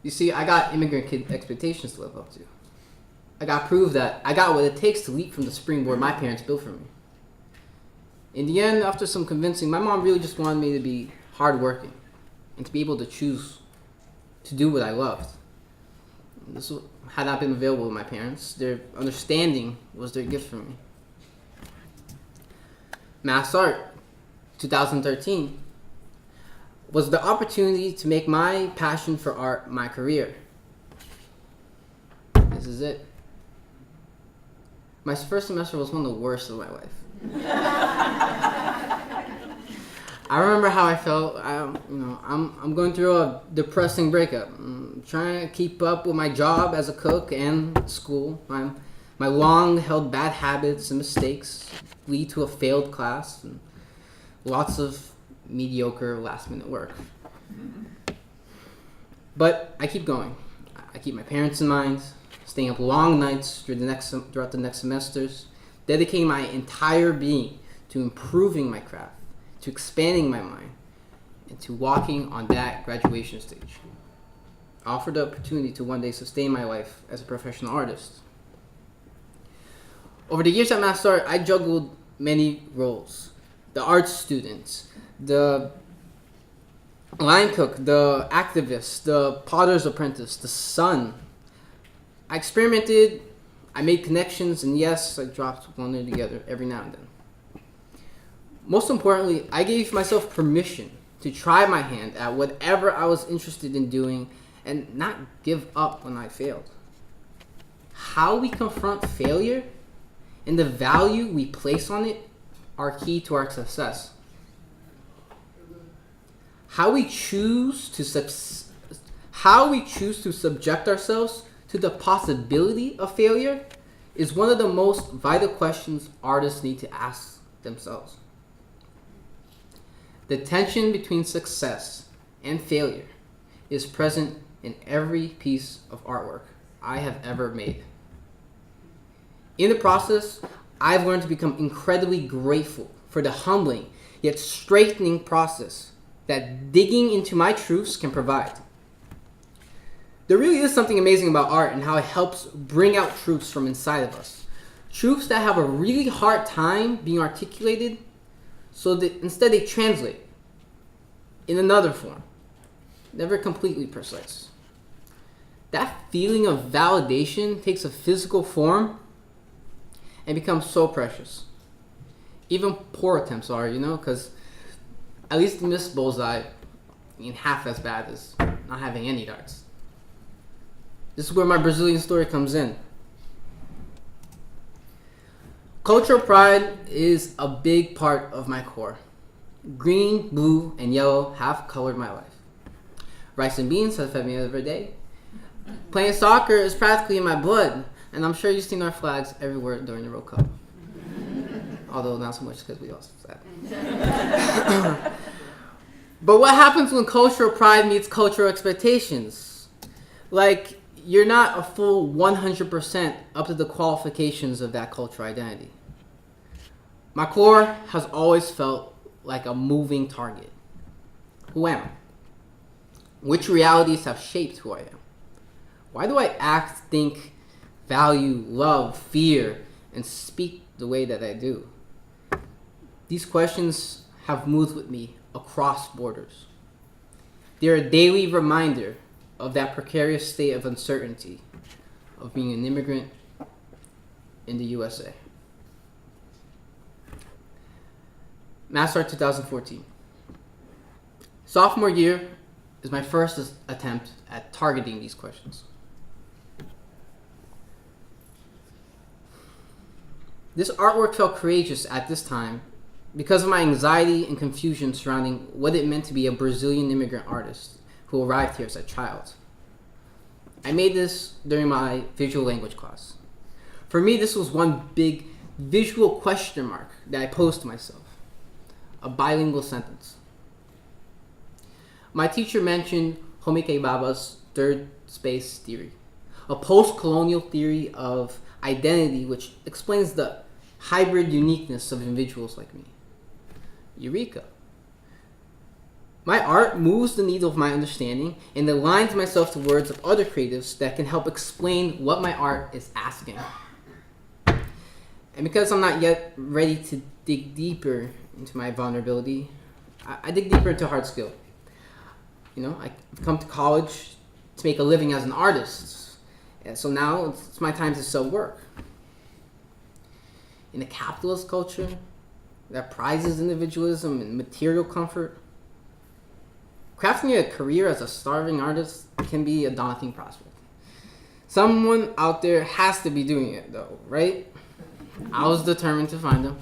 You see, I got immigrant kid expectations to live up to. I got proof that I got what it takes to leap from the springboard my parents built for me. In the end, after some convincing, my mom really just wanted me to be hardworking and to be able to choose to do what I loved. This had not been available to my parents. Their understanding was their gift for me. MassArt, 2013, was the opportunity to make my passion for art my career. This is it. My first semester was one of the worst of my life. I remember how I felt. I'm going through a depressing breakup. I'm trying to keep up with my job as a cook and school. My long-held bad habits and mistakes lead to a failed class and lots of mediocre last-minute work. But I keep going. I keep my parents in mind, staying up long nights throughout the next semesters, dedicating my entire being to improving my craft, to expanding my mind, and to walking on that graduation stage. I offered the opportunity to one day sustain my life as a professional artist. Over the years at MassArt, I juggled many roles. The art student, the line cook, the activist, the potter's apprentice, the son. I experimented, I made connections, and yes, I dropped one or together every now and then. Most importantly, I gave myself permission to try my hand at whatever I was interested in doing and not give up when I failed. How we confront failure and the value we place on it are key to our success. How we choose to subject ourselves to the possibility of failure is one of the most vital questions artists need to ask themselves. The tension between success and failure is present in every piece of artwork I have ever made. In the process, I've learned to become incredibly grateful for the humbling yet straightening process that digging into my truths can provide. There really is something amazing about art and how it helps bring out truths from inside of us. Truths that have a really hard time being articulated, so that instead they translate in another form, never completely precise. That feeling of validation takes a physical form and becomes so precious. Even poor attempts are, because at least miss bullseye half as bad as not having any darts. This is where my Brazilian story comes in. Cultural pride is a big part of my core. Green, blue, and yellow have colored my life. Rice and beans have fed me every day. Playing soccer is practically in my blood, and I'm sure you've seen our flags everywhere during the World Cup. Although not so much because we lost that. But what happens when cultural pride meets cultural expectations? Like, you're not a full 100% up to the qualifications of that cultural identity. My core has always felt like a moving target. Who am I? Which realities have shaped who I am? Why do I act, think, value, love, fear, and speak the way that I do? These questions have moved with me across borders. They're a daily reminder of that precarious state of uncertainty of being an immigrant in the USA. MassArt 2014. Sophomore year is my first attempt at targeting these questions. This artwork felt courageous at this time because of my anxiety and confusion surrounding what it meant to be a Brazilian immigrant artist who arrived here as a child. I made this during my visual language class. For me, this was one big visual question mark that I posed to myself. A bilingual sentence. My teacher mentioned Homike Baba's third space theory, a post-colonial theory of identity which explains the hybrid uniqueness of individuals like me. Eureka! My art moves the needle of my understanding and aligns myself to words of other creatives that can help explain what my art is asking. And because I'm not yet ready to dig deeper into my vulnerability, I dig deeper into hard skill. I've come to college to make a living as an artist. And so now it's my time to sell work. In a capitalist culture that prizes individualism and material comfort, crafting a career as a starving artist can be a daunting prospect. Someone out there has to be doing it though, right? I was determined to find them.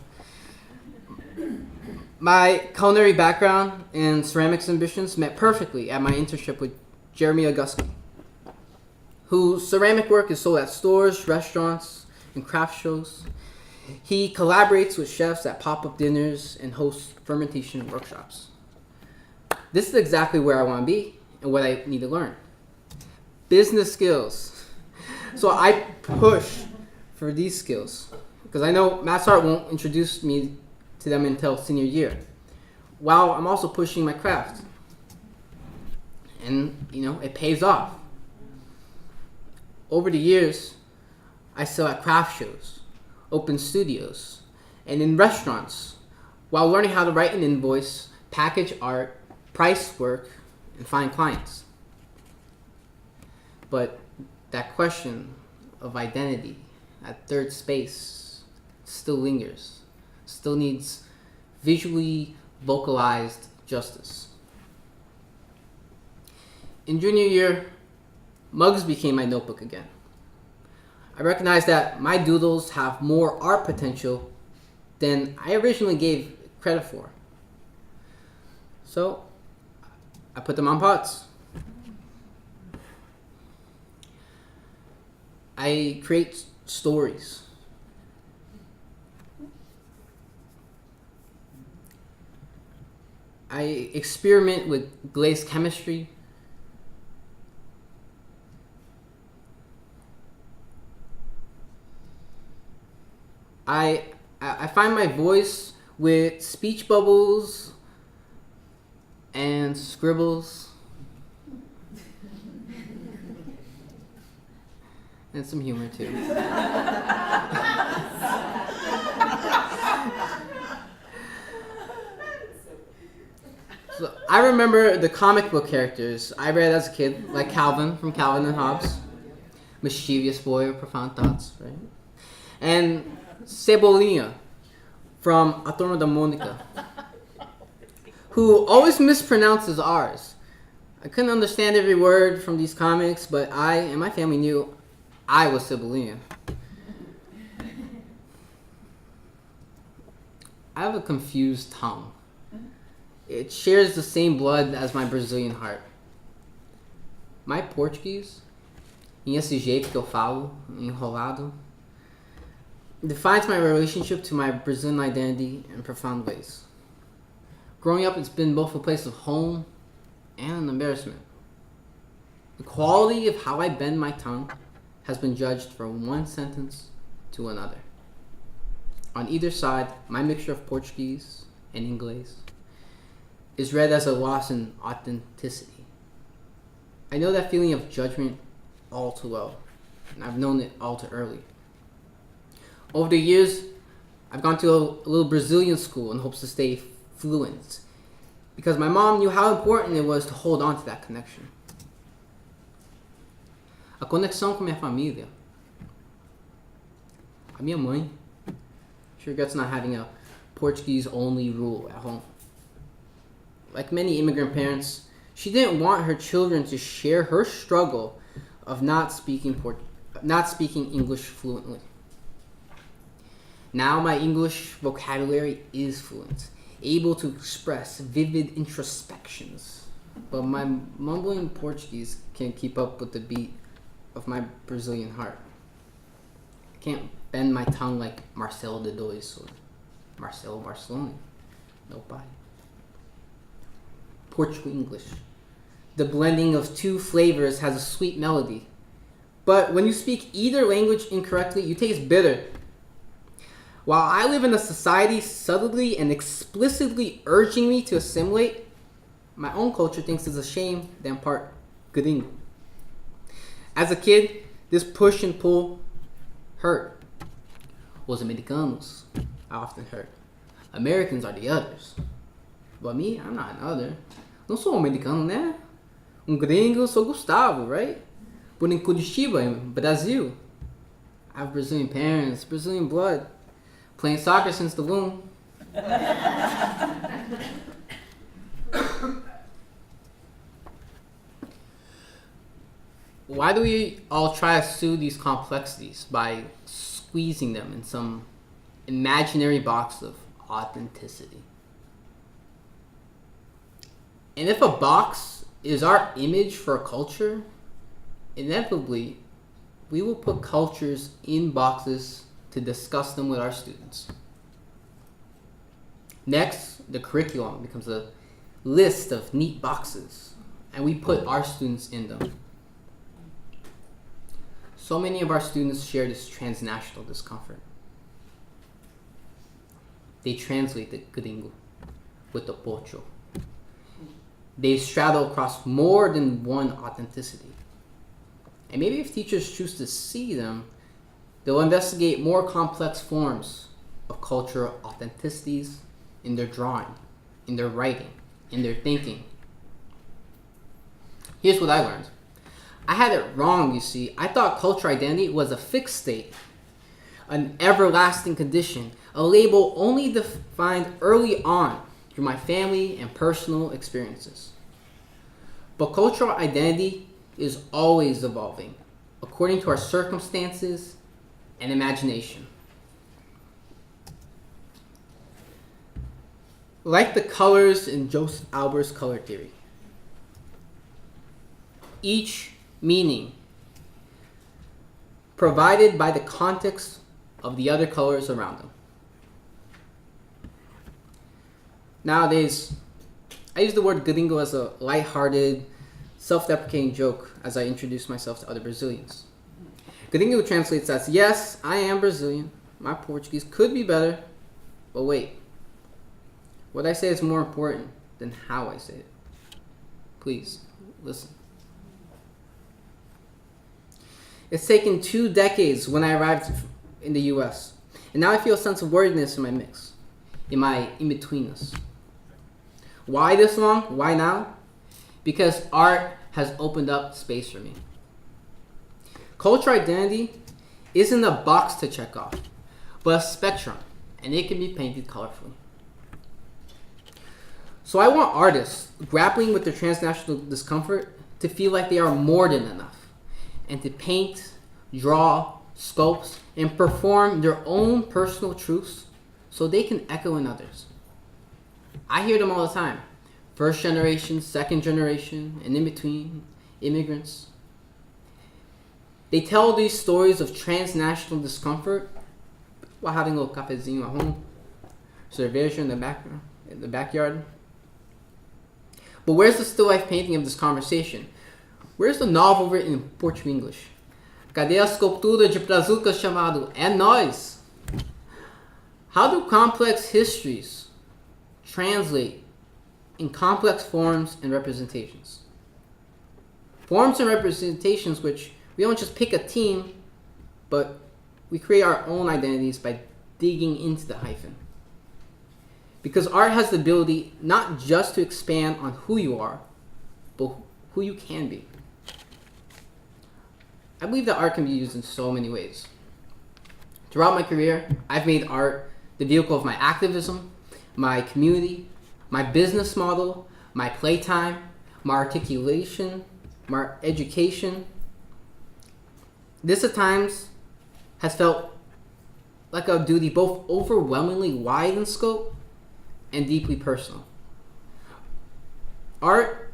My culinary background and ceramics ambitions met perfectly at my internship with Jeremy Augusti, whose ceramic work is sold at stores, restaurants, and craft shows. He collaborates with chefs at pop-up dinners and hosts fermentation workshops. This is exactly where I want to be and what I need to learn. Business skills. So I push for these skills because I know MassArt won't introduce me to them until senior year, while I'm also pushing my craft. And, it pays off. Over the years, I sell at craft shows, open studios, and in restaurants, while learning how to write an invoice, package art, price work, and find clients. But that question of identity, that third space, still lingers, still needs visually vocalized justice. In junior year, mugs became my notebook again. I recognized that my doodles have more art potential than I originally gave credit for. So I put them on pots. I create stories. I experiment with glaze chemistry. I find my voice with speech bubbles and scribbles and some humor too. So I remember the comic book characters I read as a kid, like Calvin from Calvin and Hobbes, mischievous boy with profound thoughts, right? And Cebolinha from A Turma da Mônica, who always mispronounces R's. I couldn't understand every word from these comics, but I and my family knew I was Cebolinha. I have a confused tongue. It shares the same blood as my Brazilian heart. My Portuguese, e esse jeito que eu falo, enrolado, defines my relationship to my Brazilian identity in profound ways. Growing up, it's been both a place of home and an embarrassment. The quality of how I bend my tongue has been judged from one sentence to another. On either side, my mixture of Portuguese and English is read as a loss in authenticity. I know that feeling of judgment all too well. and I've known it all too early. Over the years, I've gone to a little Brazilian school in hopes to stay fluent, because my mom knew how important it was to hold on to that connection. A conexão com minha família. A minha mãe, she regrets not having a Portuguese-only rule at home. Like many immigrant parents, she didn't want her children to share her struggle of not speaking English fluently. Now my English vocabulary is fluent, able to express vivid introspections, but my mumbling Portuguese can't keep up with the beat of my Brazilian heart. I can't bend my tongue like Marcelo de Dois or Marcelo Barcelona. Nobody. Portuguese English. The blending of two flavors has a sweet melody. But when you speak either language incorrectly, you taste bitter. While I live in a society subtly and explicitly urging me to assimilate, my own culture thinks it's a shame that I'm part gringo. As a kid, this push and pull hurt. Os americanos, I often heard. Americans are the others. But me, I'm not an other. Não sou americano, né? Gringo, sou Gustavo, right? Born in Curitiba, in Brazil. I have Brazilian parents, Brazilian blood. Playing soccer since the womb. Why do we all try to soothe these complexities by squeezing them in some imaginary box of authenticity? And if a box is our image for a culture, inevitably we will put cultures in boxes to discuss them with our students. Next, the curriculum becomes a list of neat boxes, and we put our students in them. So many of our students share this transnational discomfort. They translate the gringo with the pocho. They straddle across more than one authenticity. And maybe if teachers choose to see them, they'll investigate more complex forms of cultural authenticities in their drawing, in their writing, in their thinking. Here's what I learned. I had it wrong, you see. I thought cultural identity was a fixed state, an everlasting condition, a label only defined early on through my family and personal experiences. But cultural identity is always evolving, according to our circumstances and imagination. Like the colors in Joseph Albert's color theory, each meaning provided by the context of the other colors around them. Nowadays, I use the word gringo as a lighthearted, self-deprecating joke as I introduce myself to other Brazilians. Gringo translates as, yes, I am Brazilian. My Portuguese could be better, but wait. What I say is more important than how I say it. Please, listen. It's taken 2 decades when I arrived in the US, and now I feel a sense of worthiness in my mix, in my in-betweenness. Why this long? Why now? Because art has opened up space for me. Cultural identity isn't a box to check off, but a spectrum, and it can be painted colorfully. So I want artists grappling with their transnational discomfort to feel like they are more than enough, and to paint, draw, sculpt, and perform their own personal truths so they can echo in others. I hear them all the time. First generation, second generation, and in between, immigrants. They tell these stories of transnational discomfort while having a little cafezinho at home, cerveja in the backyard. But where's the still life painting of this conversation? Where's the novel written in Portuguese English? Cadê a escultura de Brazuca chamado É Nós? How do complex histories translate in complex forms and representations? Forms and representations which We don't just pick a team, but we create our own identities by digging into the hyphen. Because art has the ability not just to expand on who you are, but who you can be. I believe that art can be used in so many ways. Throughout my career, I've made art the vehicle of my activism, my community, my business model, my playtime, my articulation, my education. This at times has felt like a duty both overwhelmingly wide in scope and deeply personal. Art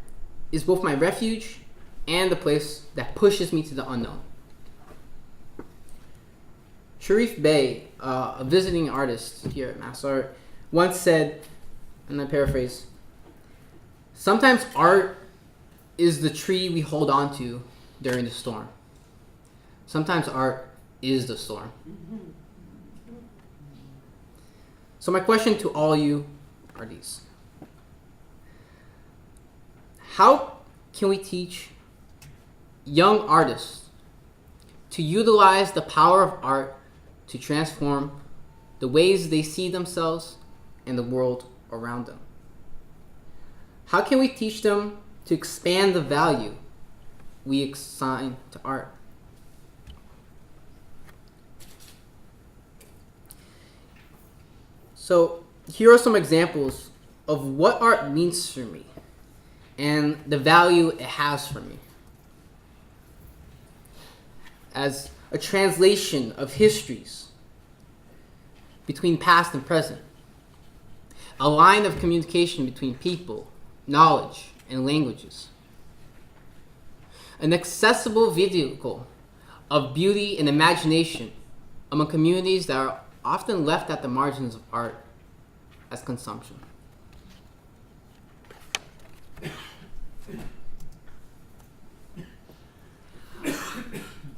is both my refuge and the place that pushes me to the unknown. Sharif Bey, a visiting artist here at MassArt, once said, and I paraphrase, "Sometimes art is the tree we hold on to during the storm. Sometimes art is the storm." So my question to all you are these. How can we teach young artists to utilize the power of art to transform the ways they see themselves and the world around them? How can we teach them to expand the value we assign to art? So here are some examples of what art means for me and the value it has for me. As a translation of histories between past and present, a line of communication between people, knowledge, and languages, an accessible vehicle of beauty and imagination among communities that are often left at the margins of art as consumption.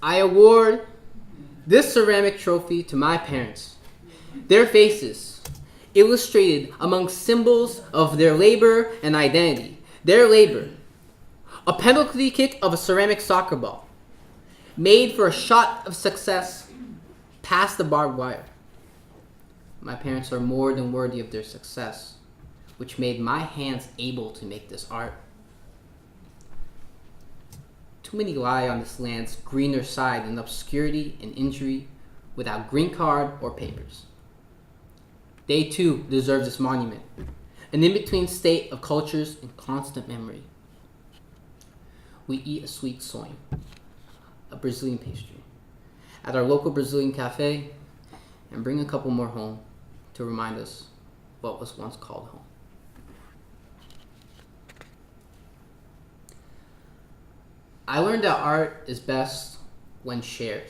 I award this ceramic trophy to my parents. Their faces, illustrated among symbols of their labor and identity. Their labor, a penalty kick of a ceramic soccer ball, made for a shot of success past the barbed wire. My parents are more than worthy of their success, which made my hands able to make this art. Too many lie on this land's greener side in obscurity and injury without green card or papers. They too deserve this monument, an in-between state of cultures in constant memory. We eat a sweet soin, a Brazilian pastry, at our local Brazilian cafe, and bring a couple more home to remind us what was once called home. I learned that art is best when shared,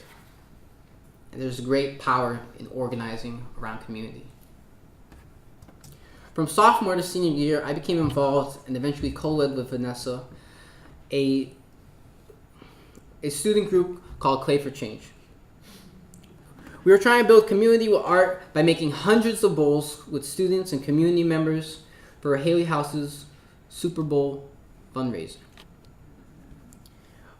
and there's great power in organizing around community. From sophomore to senior year, I became involved and eventually co-led with Vanessa a student group called Clay for Change. We were trying to build community with art by making hundreds of bowls with students and community members for Haley House's Super Bowl fundraiser.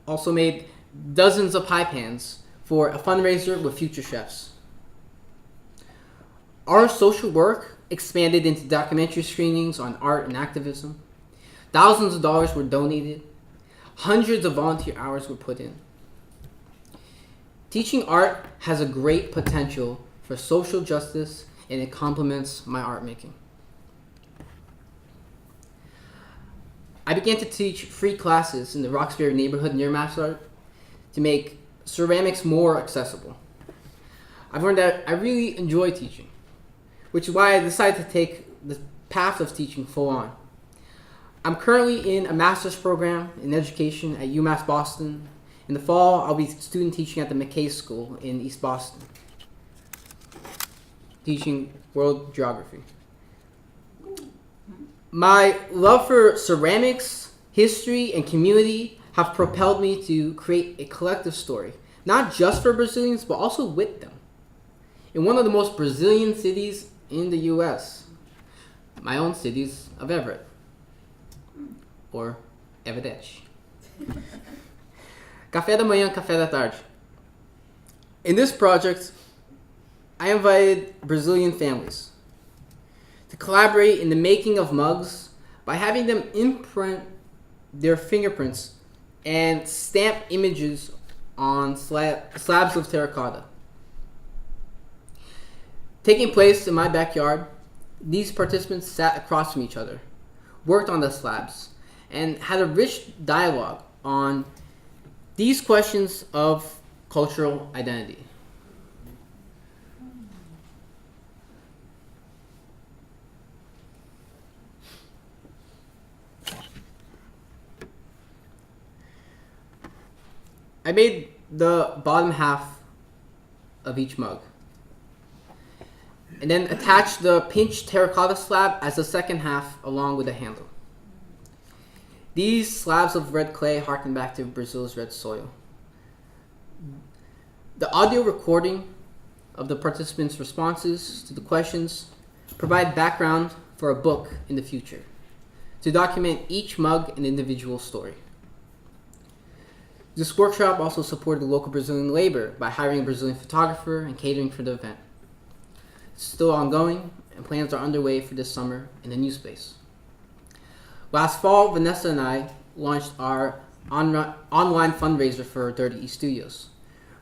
Also made dozens of pie pans for a fundraiser with future chefs. Our social work expanded into documentary screenings on art and activism. Thousands of dollars were donated. Hundreds of volunteer hours were put in. Teaching art has a great potential for social justice, and it complements my art making. I began to teach free classes in the Roxbury neighborhood near MassArt to make ceramics more accessible. I've learned that I really enjoy teaching, which is why I decided to take the path of teaching full on. I'm currently in a master's program in education at UMass Boston. In the fall, I'll be student teaching at the McKay School in East Boston, teaching world geography. My love for ceramics, history, and community have propelled me to create a collective story, not just for Brazilians, but also with them. In one of the most Brazilian cities in the US, my own cities of Everett, or Everett. Café da manhã, café da tarde. In this project, I invited Brazilian families to collaborate in the making of mugs by having them imprint their fingerprints and stamp images on slabs of terracotta. Taking place in my backyard, these participants sat across from each other, worked on the slabs, and had a rich dialogue on these questions of cultural identity. I made the bottom half of each mug and then attached the pinched terracotta slab as the second half along with the handle. These slabs of red clay harken back to Brazil's red soil. The audio recording of the participants' responses to the questions provide background for a book in the future to document each mug an individual story. This workshop also supported local Brazilian labor by hiring a Brazilian photographer and catering for the event. It's still ongoing, and plans are underway for this summer in the new space. Last fall, Vanessa and I launched our online fundraiser for Dirty E Studios.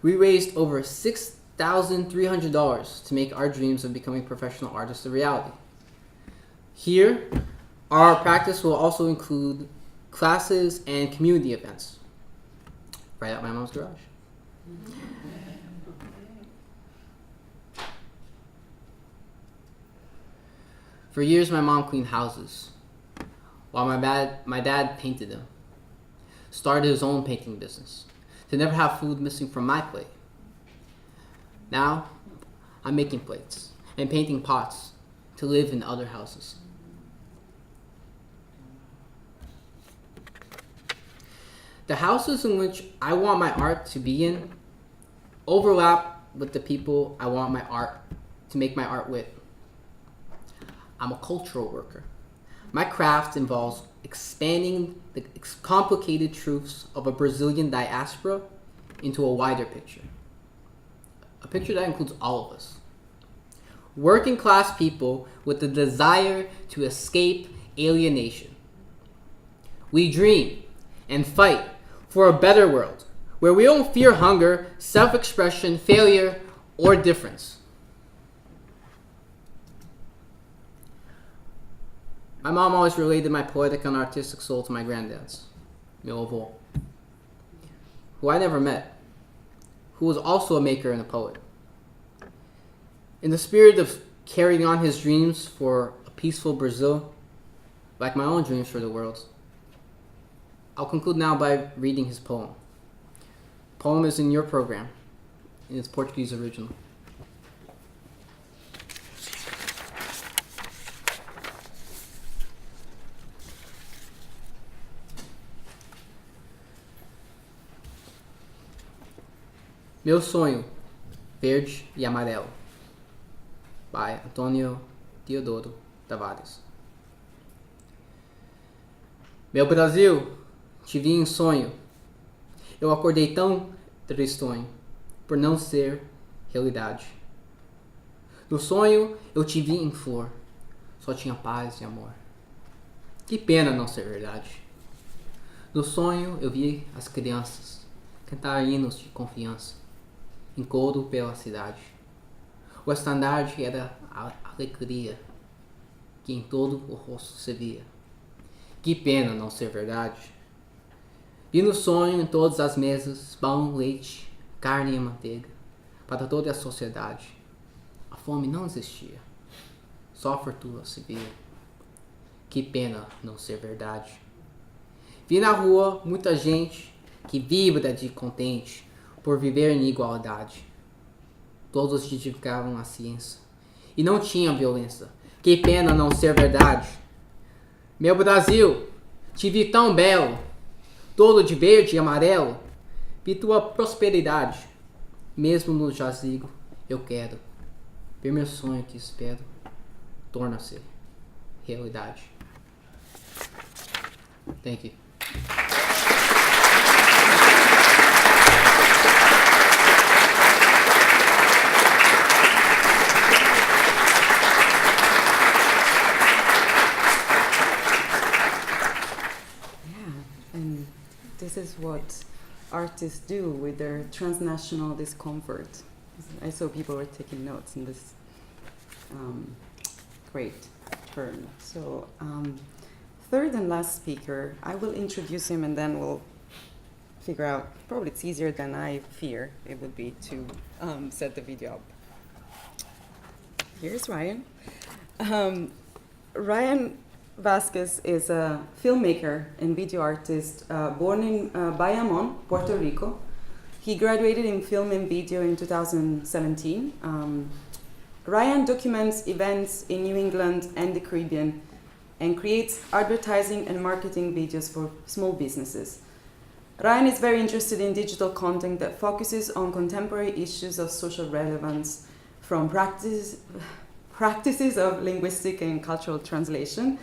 We raised over $6,300 to make our dreams of becoming professional artists a reality. Here, our practice will also include classes and community events. Right out my mom's garage. For years, my mom cleaned houses, while my dad painted them. Started his own painting business to never have food missing from my plate. Now, I'm making plates and painting pots to live in other houses. The houses in which I want my art to be in overlap with the people I want my art to make my art with. I'm a cultural worker. My craft involves expanding the complicated truths of a Brazilian diaspora into a wider picture. A picture that includes all of us. Working class people with the desire to escape alienation. We dream and fight for a better world where we don't fear hunger, self-expression, failure, or difference. My mom always related my poetic and artistic soul to my granddad's, meu avô, who I never met, who was also a maker and a poet. In the spirit of carrying on his dreams for a peaceful Brazil, like my own dreams for the world, I'll conclude now by reading his poem. The poem is in your program, in its Portuguese original. Meu sonho, verde e amarelo, by Antônio Teodoro Tavares. Meu Brasil, te vi em sonho. Eu acordei tão tristonho por não ser realidade. No sonho eu te vi em flor, só tinha paz e amor. Que pena não ser verdade. No sonho eu vi as crianças cantar hinos de confiança em coro pela cidade. O estandarte era a alegria que em todo o rosto se via. Que pena não ser verdade. Vi no sonho em todas as mesas pão, leite, carne e manteiga para toda a sociedade. A fome não existia, só a fartura se via. Que pena não ser verdade. Vi na rua muita gente que vibra de contente por viver em igualdade. Todos justificavam a ciência e não tinha violência. Que pena não ser verdade. Meu Brasil, te vi tão belo, todo de verde e amarelo. Vi tua prosperidade, mesmo no jazigo eu quero ver meu sonho que espero torna-se realidade. Thank you. this is what artists do with their transnational discomfort. I saw people were taking notes in this great turn. So third and last speaker, I will introduce him and then we'll figure out, probably it's easier than I fear it would be to set the video up. Here's Ryan. Ryan Vasquez is a filmmaker and video artist born in Bayamon, Puerto Rico. He graduated in film and video in 2017. Ryan documents events in New England and the Caribbean and creates advertising and marketing videos for small businesses. Ryan is very interested in digital content that focuses on contemporary issues of social relevance, from practices of linguistic and cultural translation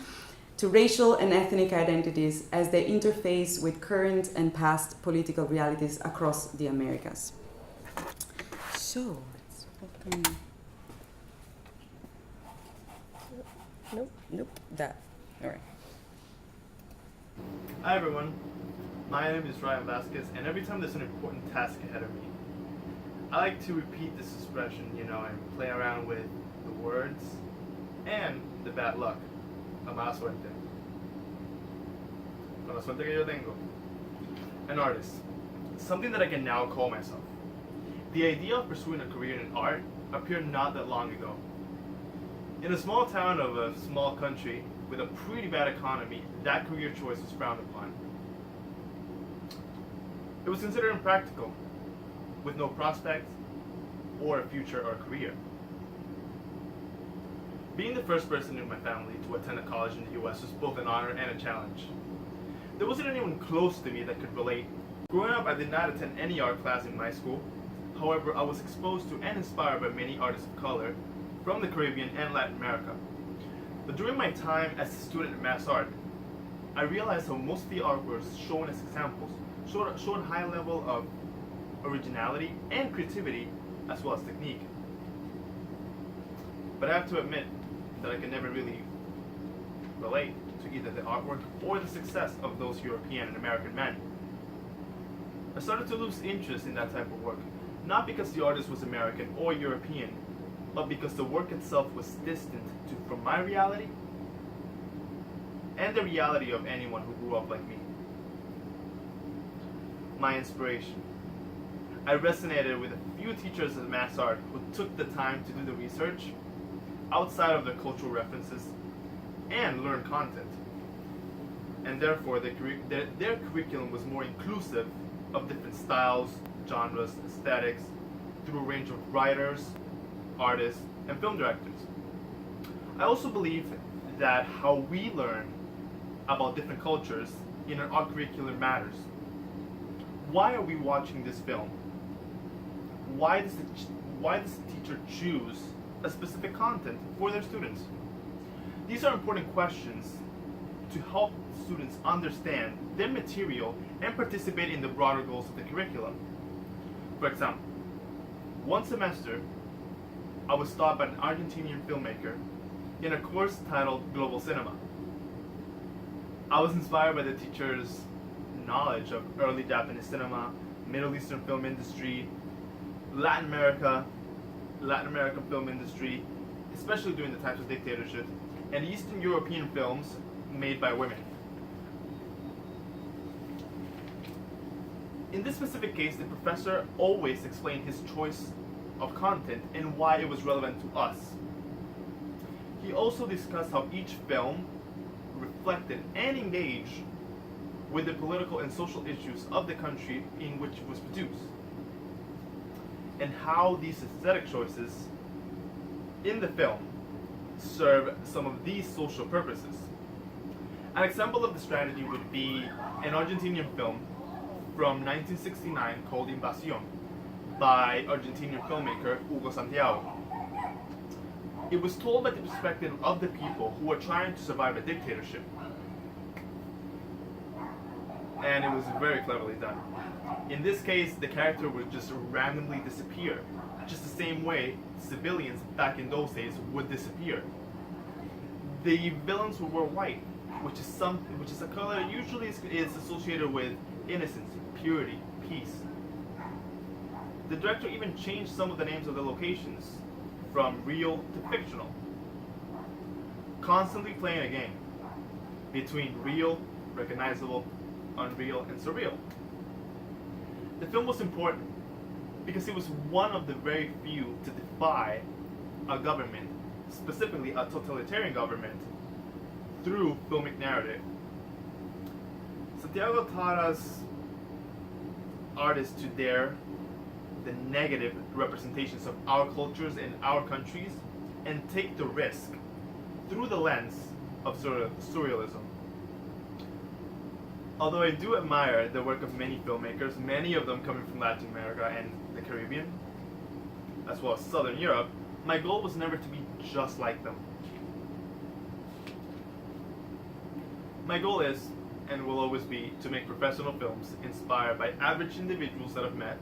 to racial and ethnic identities as they interface with current and past political realities across the Americas. So, let's welcome. Nope, that. All right. Hi everyone, my name is Ryan Vasquez, and every time there's an important task ahead of me, I like to repeat this expression, and play around with the words and the bad luck. La mala suerte. Con la suerte que yo tengo. An artist. Something that I can now call myself. The idea of pursuing a career in art appeared not that long ago. In a small town of a small country with a pretty bad economy, that career choice was frowned upon. It was considered impractical, with no prospect or a future or a career. Being the first person in my family to attend a college in the US was both an honor and a challenge. There wasn't anyone close to me that could relate. Growing up, I did not attend any art class in my school. However, I was exposed to and inspired by many artists of color from the Caribbean and Latin America. But during my time as a student at MassArt, I realized how most of the artworks shown as examples showed a high level of originality and creativity, as well as technique. But I have to admit that I can never really relate to either the artwork or the success of those European and American men. I started to lose interest in that type of work, not because the artist was American or European, but because the work itself was distant from my reality and the reality of anyone who grew up like me. My inspiration. I resonated with a few teachers at MassArt who took the time to do the research outside of their cultural references and learn content. And therefore, their curriculum was more inclusive of different styles, genres, aesthetics, through a range of writers, artists, and film directors. I also believe that how we learn about different cultures in an art curriculum matters. Why are we watching this film? Why does the teacher choose a specific content for their students? These are important questions to help students understand their material and participate in the broader goals of the curriculum. For example, one semester, I was taught by an Argentinian filmmaker in a course titled Global Cinema. I was inspired by the teacher's knowledge of early Japanese cinema, Middle Eastern film industry, Latin American film industry, especially during the times of dictatorship, and Eastern European films made by women. In this specific case, the professor always explained his choice of content and why it was relevant to us. He also discussed how each film reflected and engaged with the political and social issues of the country in which it was produced, and how these aesthetic choices in the film serve some of these social purposes. An example of the strategy would be an Argentinian film from 1969 called Invasión by Argentinian filmmaker Hugo Santiago. It was told by the perspective of the people who were trying to survive a dictatorship. And it was very cleverly done. In this case, the character would just randomly disappear, just the same way civilians back in those days would disappear. The villains were white, which is a color that usually is associated with innocence, purity, peace. The director even changed some of the names of the locations from real to fictional, constantly playing a game between real, recognizable, unreal, and surreal. The film was important because it was one of the very few to defy a government, specifically a totalitarian government, through filmic narrative. Santiago taught us artists to dare the negative representations of our cultures and our countries and take the risk through the lens of surrealism. Although I do admire the work of many filmmakers, many of them coming from Latin America and the Caribbean, as well as Southern Europe, my goal was never to be just like them. My goal is, and will always be, to make professional films inspired by average individuals that I've met,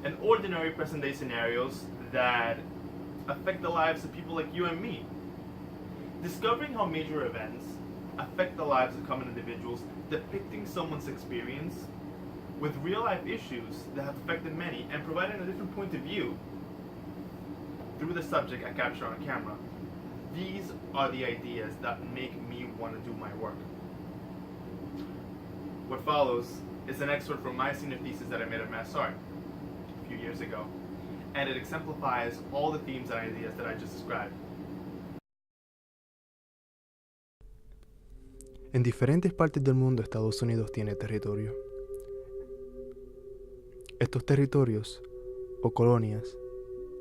and ordinary present-day scenarios that affect the lives of people like you and me. Discovering how major events affect the lives of common individuals, depicting someone's experience with real-life issues that have affected many, and providing a different point of view through the subject I capture on camera. These are the ideas that make me want to do my work. What follows is an excerpt from my senior thesis that I made at MassArt a few years ago, and it exemplifies all the themes and ideas that I just described. En diferentes partes del mundo, Estados Unidos tiene territorio. Estos territorios, o colonias,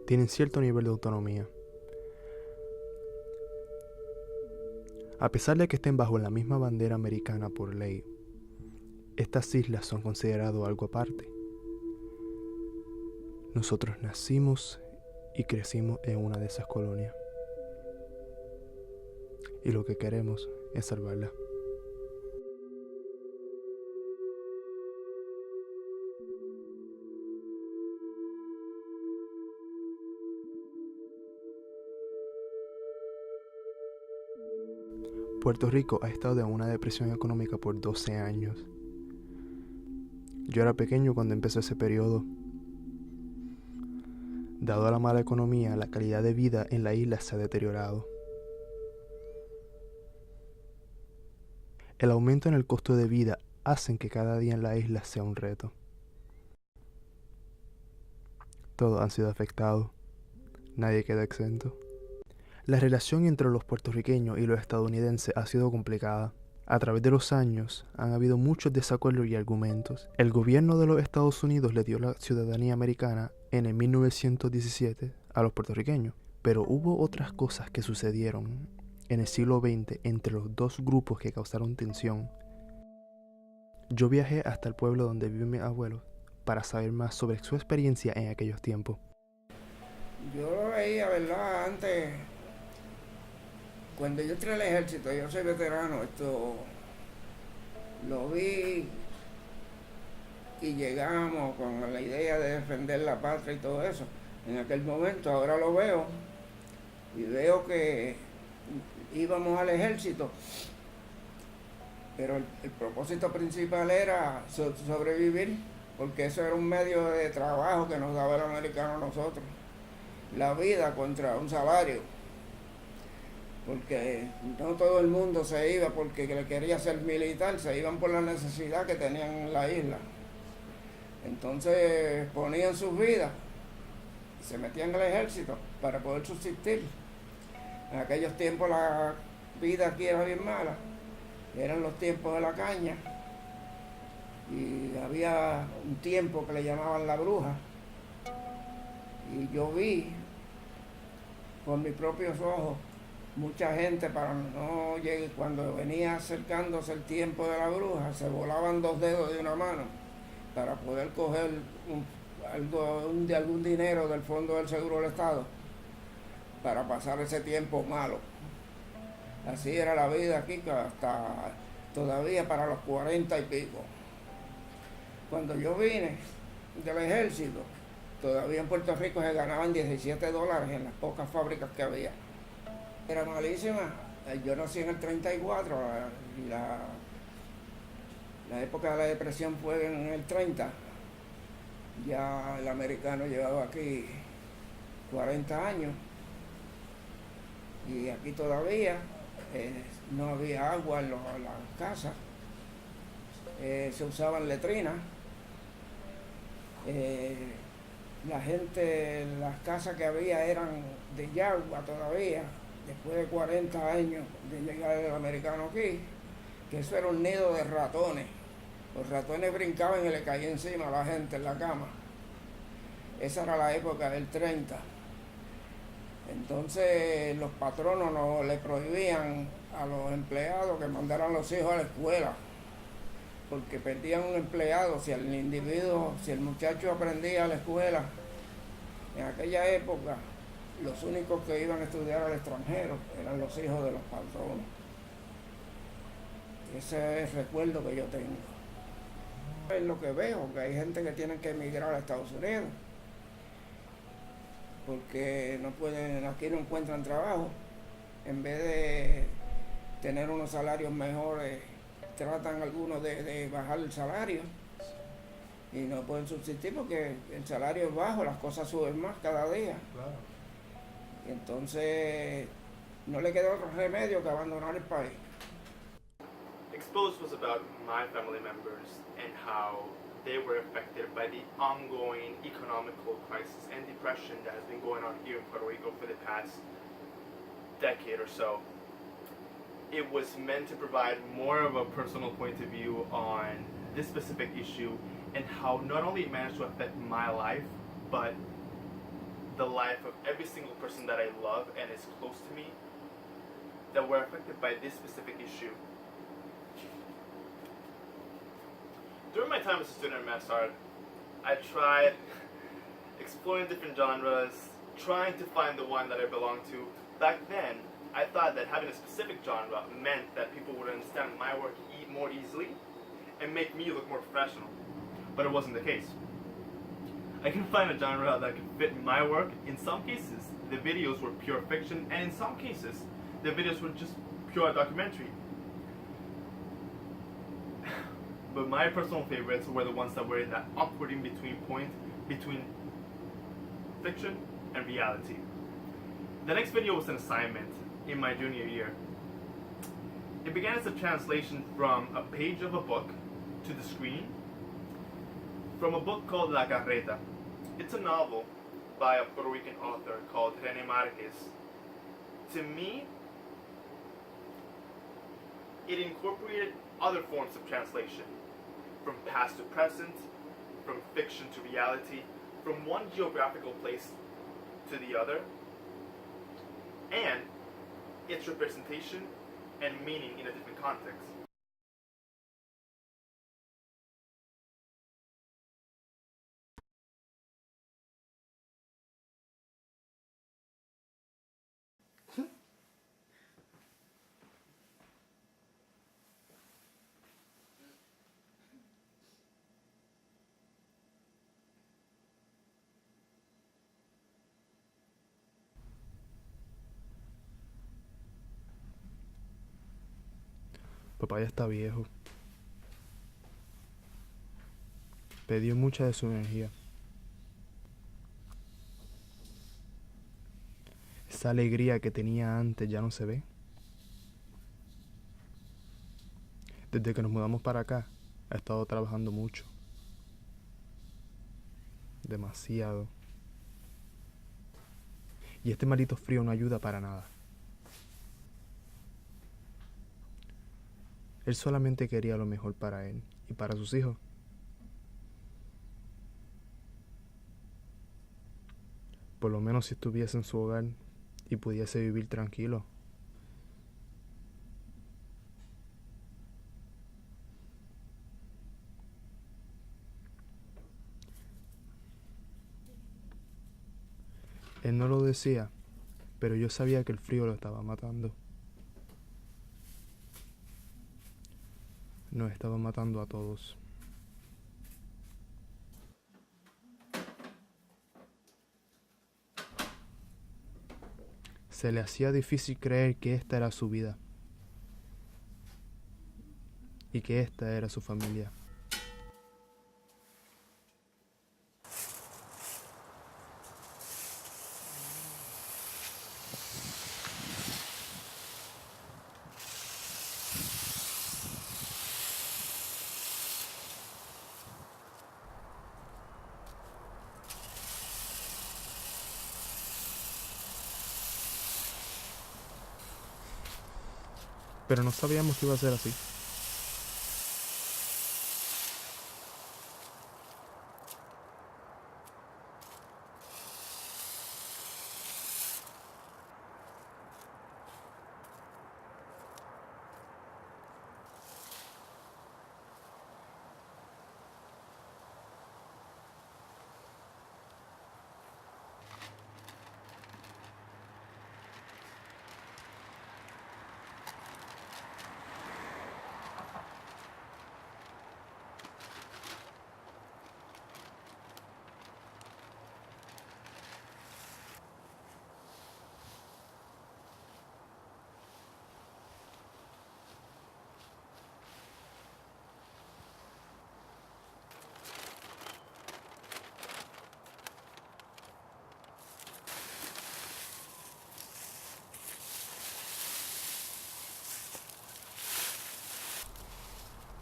tienen cierto nivel de autonomía. A pesar de que estén bajo la misma bandera americana por ley, estas islas son consideradas algo aparte. Nosotros nacimos y crecimos en una de esas colonias. Y lo que queremos es salvarla. Puerto Rico ha estado en una depresión económica por 12 años. Yo era pequeño cuando empezó ese periodo. Dado la mala economía, la calidad de vida en la isla se ha deteriorado. El aumento en el costo de vida hace que cada día en la isla sea un reto. Todos han sido afectados. Nadie queda exento. La relación entre los puertorriqueños y los estadounidenses ha sido complicada. A través de los años han habido muchos desacuerdos y argumentos. El gobierno de los Estados Unidos le dio la ciudadanía americana en el 1917 a los puertorriqueños, pero hubo otras cosas que sucedieron en el siglo XX entre los dos grupos que causaron tensión. Yo viajé hasta el pueblo donde viven mis abuelos para saber más sobre su experiencia en aquellos tiempos. Yo lo veía, ¿verdad? Antes, cuando yo entré al ejército, yo soy veterano, esto lo vi y llegamos con la idea de defender la patria y todo eso. En aquel momento, ahora lo veo y veo que íbamos al ejército, pero el propósito principal era sobrevivir, porque eso era un medio de trabajo que nos daba el americano a nosotros. La vida contra un salario, porque no todo el mundo se iba porque le quería ser militar, se iban por la necesidad que tenían en la isla. Entonces ponían sus vidas y se metían al ejército para poder subsistir. En aquellos tiempos la vida aquí era bien mala, eran los tiempos de la caña y había un tiempo que le llamaban la bruja. Y yo vi con mis propios ojos mucha gente, para no llegar, cuando venía acercándose el tiempo de la bruja, se volaban 2 dedos de una mano para poder coger algún dinero del Fondo del Seguro del Estado para pasar ese tiempo malo. Así era la vida aquí hasta todavía para los 40 y pico. Cuando yo vine del ejército, todavía en Puerto Rico se ganaban $17 en las pocas fábricas que había. Era malísima, Yo nací en el 34, y la época de la depresión fue en el 30. Ya el americano llevaba aquí 40 años y aquí todavía no había agua en las casas, se usaban letrinas. La gente, las casas que había eran de yagua todavía, después de 40 años de llegar el americano aquí, que eso era un nido de ratones. Los ratones brincaban y le caía encima a la gente en la cama. Esa era la época del 30. Entonces los patronos no le prohibían a los empleados que mandaran los hijos a la escuela, porque perdían un empleado si el individuo, si el muchacho aprendía a la escuela. En aquella época, los únicos que iban a estudiar al extranjero eran los hijos de los patronos. Ese es el recuerdo que yo tengo. Es lo que veo, que hay gente que tiene que emigrar a Estados Unidos, porque no pueden, aquí no encuentran trabajo. En vez de tener unos salarios mejores, tratan algunos de bajar el salario y no pueden subsistir porque el salario es bajo, las cosas suben más cada día. Claro. Y entonces no le queda otro remedio que abandonar el país. Exposed was about my family members and how they were affected by the ongoing economical crisis and depression that has been going on here in Puerto Rico for the past decade or so. It was meant to provide more of a personal point of view on this specific issue and how not only it managed to affect my life, but the life of every single person that I love and is close to me that were affected by this specific issue. During my time as a student at MassArt, I tried exploring different genres, trying to find the one that I belonged to. Back then, I thought that having a specific genre meant that people would understand my work more easily and make me look more professional, but it wasn't the case. I can find a genre that could fit my work. In some cases, the videos were pure fiction, and in some cases, the videos were just pure documentary. But my personal favorites were the ones that were in that awkward in-between point between fiction and reality. The next video was an assignment in my junior year. It began as a translation from a page of a book to the screen from a book called La Carreta. It's a novel by a Puerto Rican author called René Marquez. To me, it incorporated other forms of translation, from past to present, from fiction to reality, from one geographical place to the other, and its representation and meaning in a different context. Papá ya está viejo. Perdió mucha de su energía. Esa alegría que tenía antes ya no se ve. Desde que nos mudamos para acá, ha estado trabajando mucho. Demasiado. Y este maldito frío no ayuda para nada. Él solamente quería lo mejor para él y para sus hijos. Por lo menos si estuviese en su hogar y pudiese vivir tranquilo. Él no lo decía, pero yo sabía que el frío lo estaba matando. Nos estaba matando a todos. Se le hacía difícil creer que esta era su vida. y que esta era su familia. Pero no sabíamos que iba a ser así.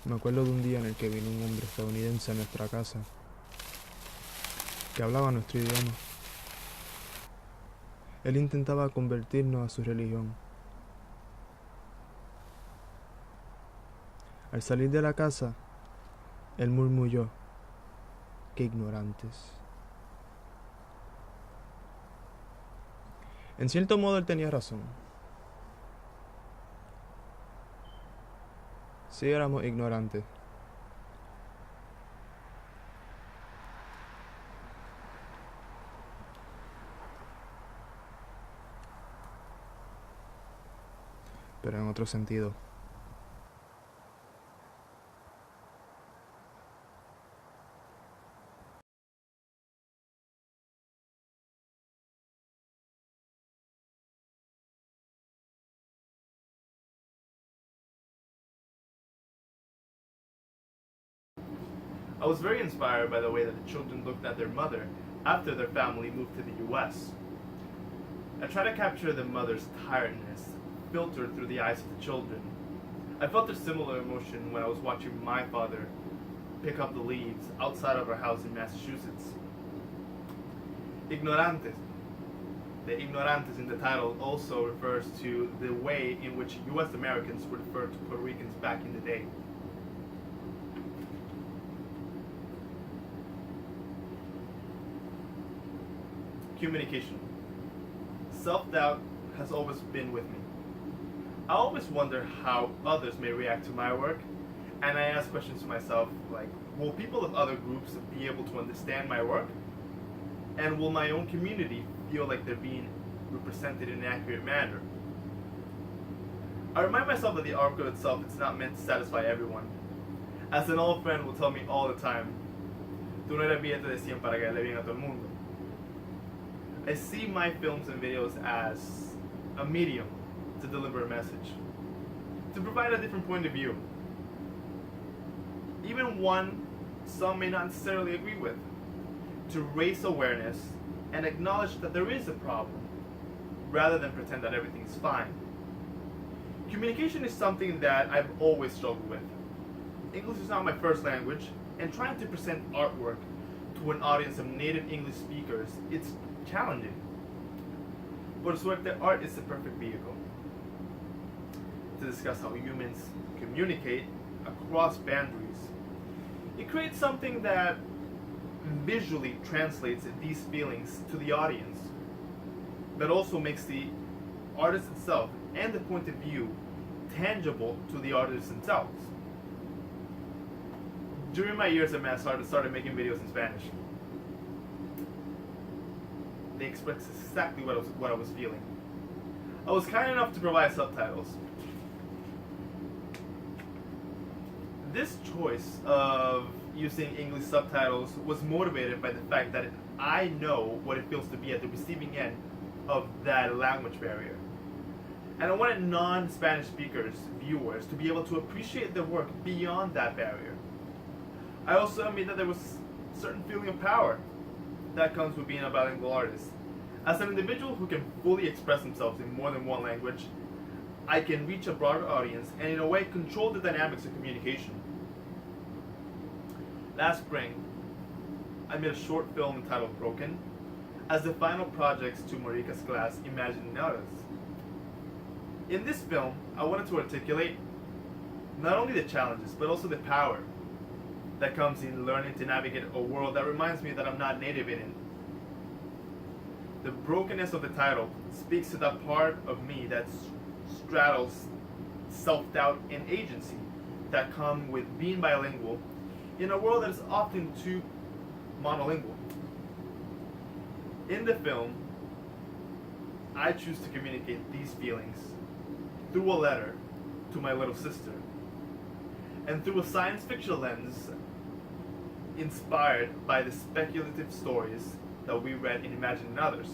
Me acuerdo de un día en el que vino un hombre estadounidense a nuestra casa que hablaba nuestro idioma. Él intentaba convertirnos a su religión. Al salir de la casa, él murmulló: "Qué ignorantes". En cierto modo él tenía razón. Sí éramos ignorantes. Pero en otro sentido. I was very inspired by the way that the children looked at their mother after their family moved to the US. I tried to capture the mother's tiredness filtered through the eyes of the children. I felt a similar emotion when I was watching my father pick up the leaves outside of our house in Massachusetts. Ignorantes. The ignorantes in the title also refers to the way in which US Americans referred to Puerto Ricans back in the day. Communication. Self-doubt has always been with me. I always wonder how others may react to my work, and I ask questions to myself like, will people of other groups be able to understand my work? And will my own community feel like they're being represented in an accurate manner? I remind myself that the artwork itself is not meant to satisfy everyone. As an old friend will tell me all the time, tú no eres billete de 100 para que le bien a todo el mundo. I see my films and videos as a medium to deliver a message, to provide a different point of view, even one some may not necessarily agree with, to raise awareness and acknowledge that there is a problem, rather than pretend that everything's fine. Communication is something that I've always struggled with. English is not my first language, and trying to present artwork to an audience of native English speakers, it's challenging. Por suerte, art is the perfect vehicle to discuss how humans communicate across boundaries. It creates something that visually translates these feelings to the audience, but also makes the artist itself and the point of view tangible to the artists themselves. During my years at MassArt, I started making videos in Spanish. They expressed exactly what I was feeling. I was kind enough to provide subtitles. This choice of using English subtitles was motivated by the fact that I know what it feels to be at the receiving end of that language barrier. And I wanted non-Spanish speakers, viewers, to be able to appreciate the work beyond that barrier. I also admit that there was a certain feeling of power that comes with being a bilingual artist. As an individual who can fully express themselves in more than one language, I can reach a broader audience and in a way control the dynamics of communication. Last spring, I made a short film entitled Broken as the final projects to Marika's class Imagining Others. In this film, I wanted to articulate not only the challenges, but also the power that comes in learning to navigate a world that reminds me that I'm not native in it. The brokenness of the title speaks to that part of me that straddles self-doubt and agency that come with being bilingual in a world that is often too monolingual. In the film, I choose to communicate these feelings through a letter to my little sister, and through a science fiction lens inspired by the speculative stories that we read in Imagining Others.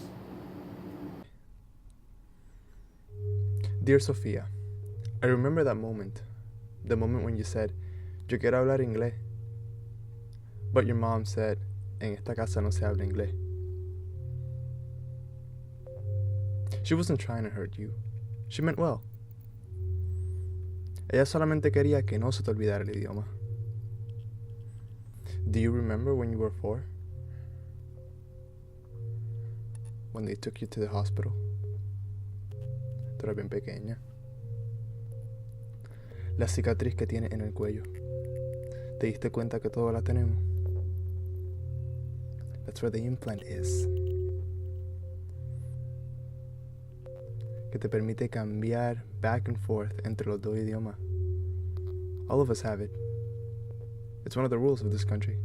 Dear Sophia, I remember that moment, the moment when you said, yo quiero hablar inglés. But your mom said, en esta casa no se habla inglés. She wasn't trying to hurt you. She meant well. Ella solamente quería que no se te olvidara el idioma. Do you remember when you were 4? When they took you to the hospital? Tú eras bien pequeña. La cicatriz que tienes en el cuello. ¿Te diste cuenta que todos la tenemos? That's where the implant is. Que te permite cambiar back and forth entre los dos idiomas. All of us have it. It's one of the rules of this country.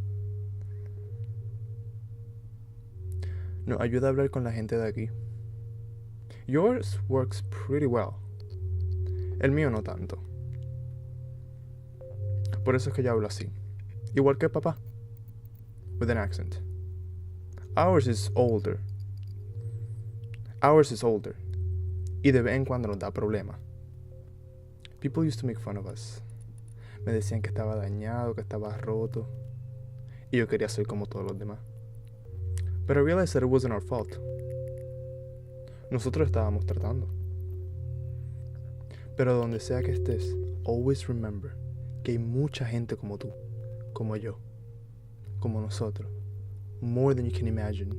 Nos ayuda a hablar con la gente de aquí. Yours works pretty well. El mío no tanto. Por eso es que yo hablo así. Igual que papá. With an accent. Ours is older. Y de vez en cuando nos da problema. People used to make fun of us. Me decían que estaba dañado, que estaba roto. Y yo quería ser como todos los demás. But I realized that it wasn't our fault. Nosotros estábamos tratando. Pero donde sea que estés, always remember que hay mucha gente como tú, como yo, como nosotros. More than you can imagine.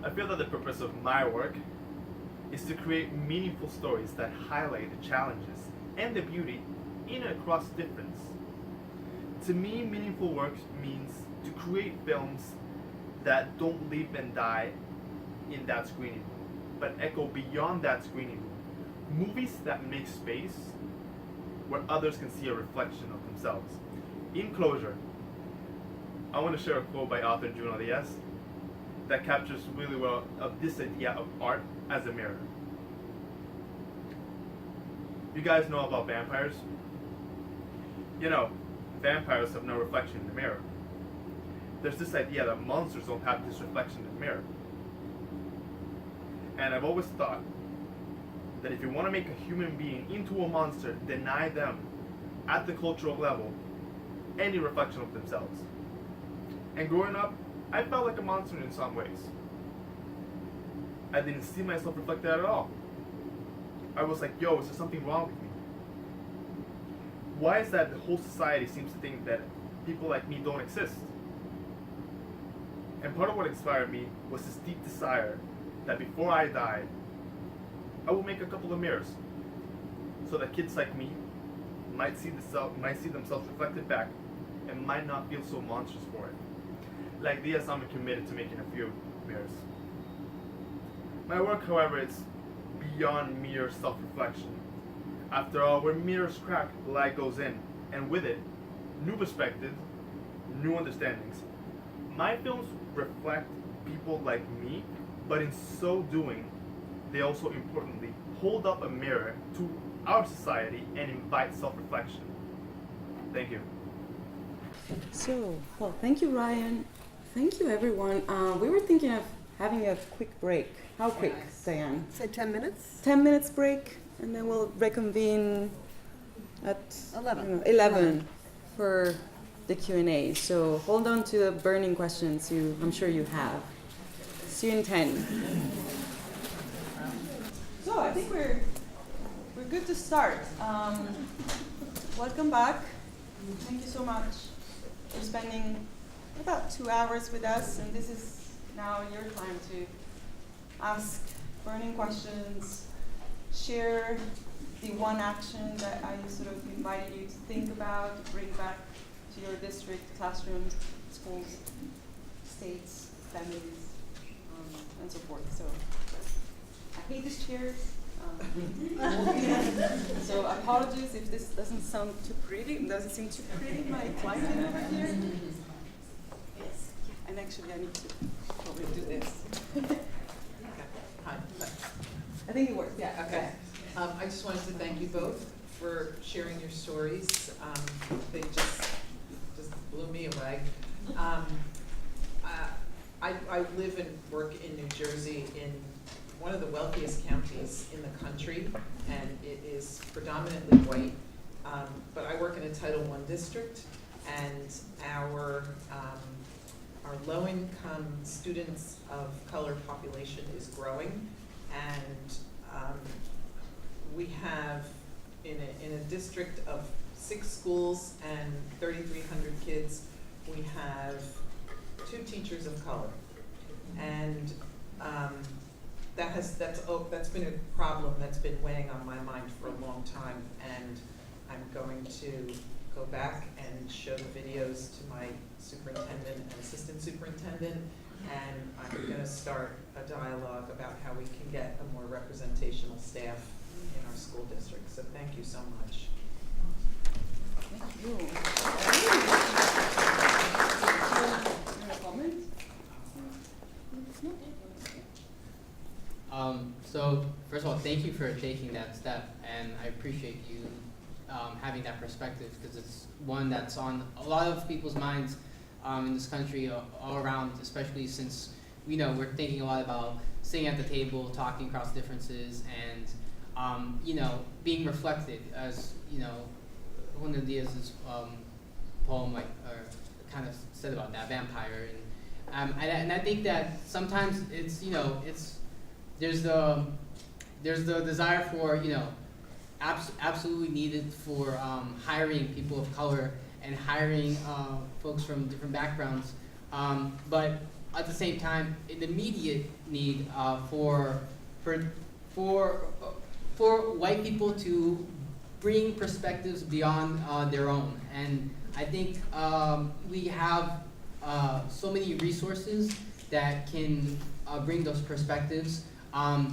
I feel that the purpose of my work is to create meaningful stories that highlight the challenges and the beauty in and across difference. To me, meaningful work means to create films that don't live and die in that screening room, but echo beyond that screening room. Movies that make space where others can see a reflection of themselves. In closure, I want to share a quote by author Junot Díaz that captures really well of this idea of art as a mirror. You guys know about vampires? You know, vampires have no reflection in the mirror. There's this idea that monsters don't have this reflection in the mirror. And I've always thought that if you want to make a human being into a monster, deny them, at the cultural level, any reflection of themselves. And growing up, I felt like a monster in some ways. I didn't see myself reflected at all. I was like, yo, is there something wrong with me? Why is that the whole society seems to think that people like me don't exist? And part of what inspired me was this deep desire that before I died, I would make a couple of mirrors so that kids like me, might see themselves reflected back and might not feel so monstrous for it. Like this, I'm committed to making a few mirrors. My work, however, is beyond mere self-reflection. After all, where mirrors crack, light goes in, and with it, new perspectives, new understandings. My films reflect people like me, but in so doing, they also importantly hold up a mirror to our society and invite self-reflection. Thank you. So, well, thank you, Ryan. Thank you, everyone. We were thinking of having a quick break. How quick, Diane? Say 10 minutes? 10 minutes break, and then we'll reconvene at 11 for the Q&A. So hold on to the burning questions I'm sure you have. See you in 10. So I think we're good to start. Welcome back. Thank you so much for spending about 2 hours with us, and this is now your time to ask burning questions, share the one action that I sort of invited you to think about, to bring back to your district, classrooms, schools, states, families, and so forth. So I hate these chairs. So apologies if this doesn't sound too pretty. It doesn't seem too pretty, my lighting over here. Yes. And actually, I need to probably do this. Hi. I think it works. Yeah. Okay. I just wanted to thank you both for sharing your stories. They just blew me away. I live and work in New Jersey in one of the wealthiest counties in the country, and it is predominantly white. But I work in a Title I district, and our low-income students of color population is growing, and we have in a district of 6 schools and 3,300 kids, we have 2 teachers of color, and that's been a problem that's been weighing on my mind for a long time, and I'm going to go back and show the videos to my superintendent and assistant superintendent, and I'm going to start a dialogue about how we can get a more representational staff in our school district. So thank you so much. Thank you. Comment? So first of all, thank you for taking that step, and I appreciate you having that perspective, because it's one that's on a lot of people's minds in this country all around, especially since we're thinking a lot about sitting at the table, talking across differences, and being reflected, as one of Diaz's poem kind of said about that vampire, and I think that sometimes it's there's the desire for absolutely needed for hiring people of color and hiring folks from different backgrounds, but at the same time an immediate need for white people to bring perspectives beyond their own. And I think we have so many resources that can bring those perspectives. I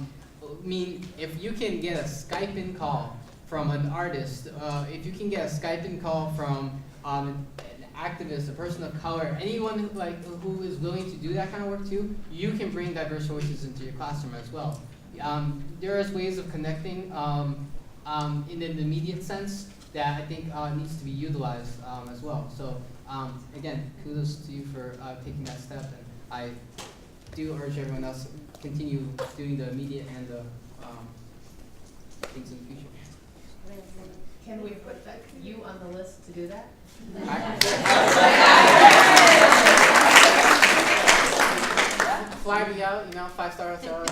mean, if you can get a Skype-in call from an artist, if you can get a Skype-in call from an activist, a person of color, anyone who is willing to do that kind of work too, you can bring diverse voices into your classroom as well. There is ways of connecting in an immediate sense that I think needs to be utilized as well. So again, kudos to you for taking that step, and I do urge everyone else continue doing the immediate and the things in the future. Can we put you on the list to do that? Fly me out, 5-star hotel.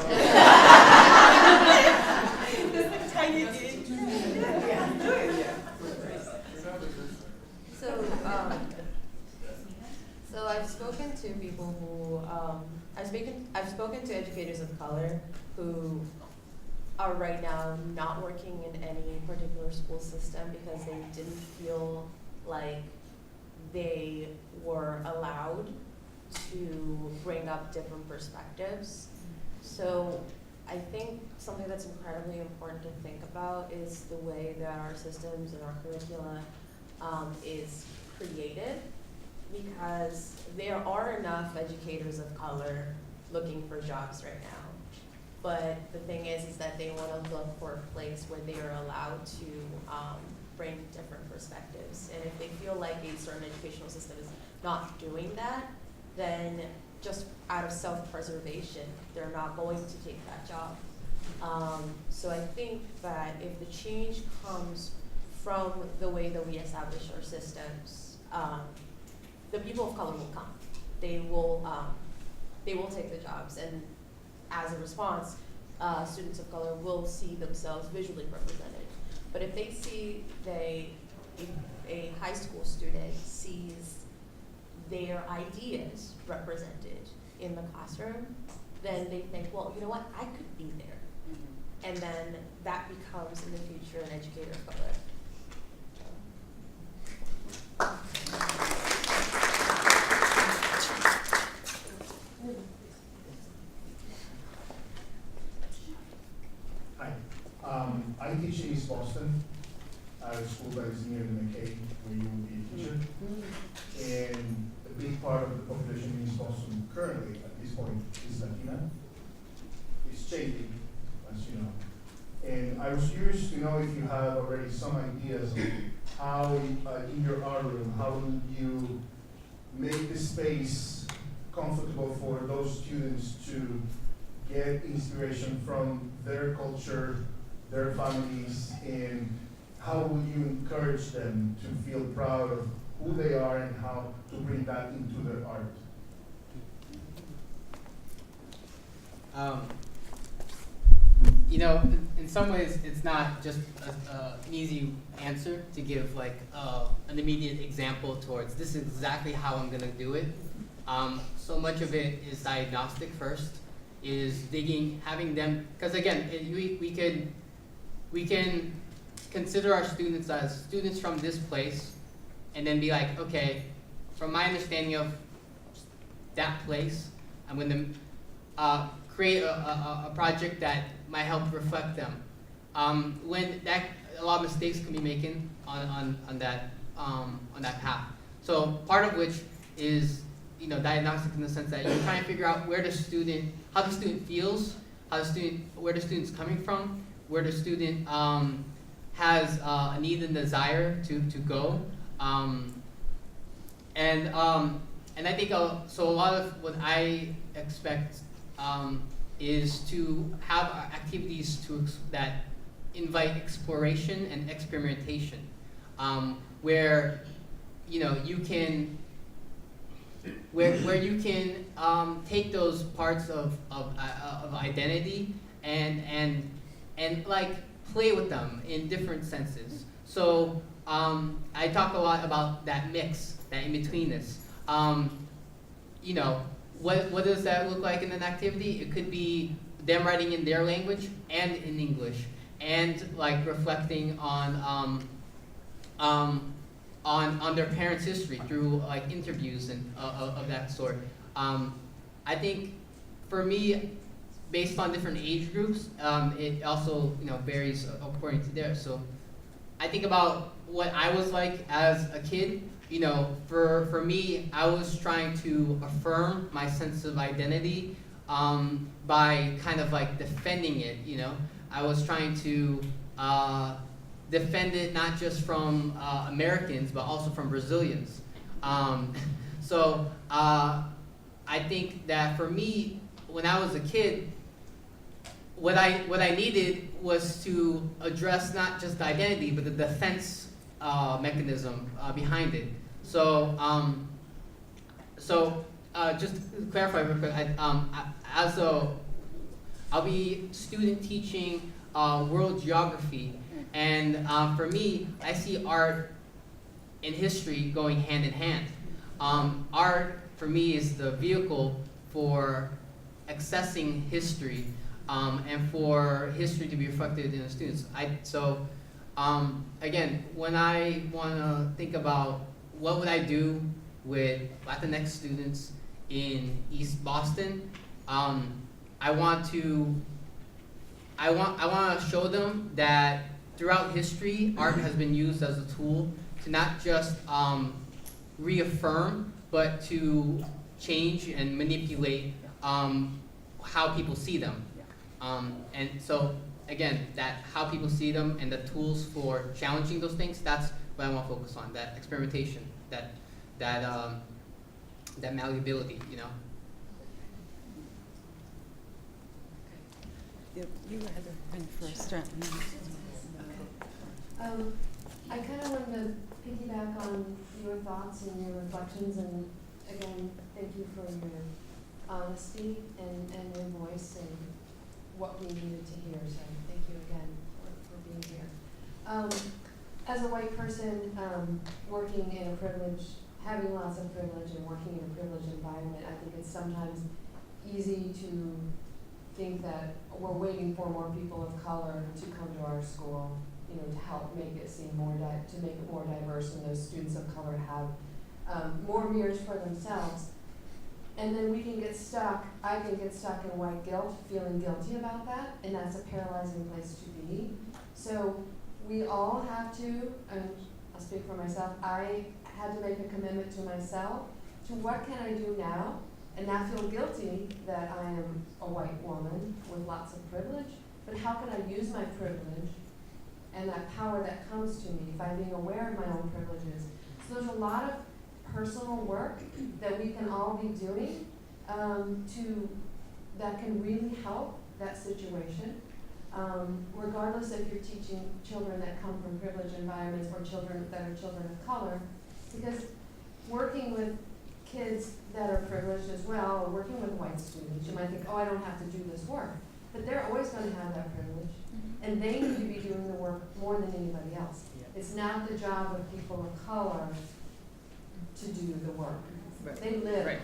Tiny So I've spoken to people who I've spoken to educators of color who are right now not working in any particular school system because they didn't feel like they were allowed to bring up different perspectives. So I think something that's incredibly important to think about is the way that our systems and our curricula is created, because there are enough educators of color looking for jobs right now. But the thing is that they want to look for a place where they are allowed to bring different perspectives. And if they feel like a certain educational system is not doing that, then just out of self-preservation, they're not going to take that job. So I think that if the change comes from the way that we establish our systems, the people of color will come. They will take the jobs, and as a response, students of color will see themselves visually represented. But if they see a high school student sees their ideas represented in the classroom, then they think, well, you know what, I could be there. And then that becomes, in the future, an educator of color. Hi, I teach in East Boston at a school that is near the McKay, where you will be a teacher. And a big part of the population in East Boston currently, at this point, is Latina. It's changing, as you know. And I was curious to know if you have already some ideas of how, in your art room, how do you make the space comfortable for those students to get inspiration from their culture, their families, and how would you encourage them to feel proud of who they are and how to bring that into their art? You know, in some ways, it's not just an easy answer to give like an immediate example towards this is exactly how I'm gonna do it. So much of it is diagnostic first, is digging, having them, because again, we can consider our students as students from this place, and then be like, okay, from my understanding of that place, I'm going to create a project that might help reflect them. When that, a lot of mistakes can be making on that path. So part of which is, you know, diagnostic in the sense that you're trying to figure out where the student, how the student feels, where the student's coming from, where the student has a need and desire to go. And I think so a lot of what I expect is to have activities that invite exploration and experimentation, where you know you can where you can take those parts of identity and like play with them in different senses. So I talk a lot about that mix, that in-betweenness. You know, what does that look like in an activity? It could be them writing in their language and in English, and like reflecting on their parents' history through like interviews and of that sort. I think for me, based on different age groups, it also varies according to theirs. So I think about what I was like as a kid. You know, for me, I was trying to affirm my sense of identity by kind of like defending it. You know, I was trying to defend it not just from Americans but also from Brazilians. So I think that for me, when I was a kid, what I needed was to address not just the identity but the defense mechanism behind it. So just to clarify real quick, I'll be student teaching world geography, and for me, I see art and history going hand in hand. Art for me is the vehicle for accessing history and for history to be reflected in the students. Again, when I want to think about what would I do with Latinx students in East Boston, I want to show them that throughout history, art has been used as a tool to not just reaffirm, but to change and manipulate how people see them. And so, again, that how people see them and the tools for challenging those things, that's what I want to focus on, that experimentation, that malleability, you know? You had the hand first, right? I kind of wanted to piggyback on your thoughts and your reflections, and again, thank you for your honesty and your voice and what we needed to hear. So thank you again for being here. As a white person working in a privilege, having lots of privilege and working in a privileged environment, I think it's sometimes easy to think that we're waiting for more people of color to come to our school, you know, to help make it seem more to make it more diverse, and those students of color have more mirrors for themselves. And then we can get stuck, I can get stuck in white guilt, feeling guilty about that, and that's a paralyzing place to be. So we all have to, and I'll speak for myself, I had to make a commitment to myself to what can I do now and not feel guilty that I am a white woman with lots of privilege, but how can I use my privilege and that power that comes to me by being aware of my own privileges. So there's a lot of personal work that we can all be doing that can really help that situation. Regardless if you're teaching children that come from privileged environments or children that are children of color, because working with kids that are privileged as well, or working with white students, you might think, oh, I don't have to do this work. But they're always going to have that privilege, and they need to be doing the work more than anybody else. It's not the job of people of color to do the work. They live it.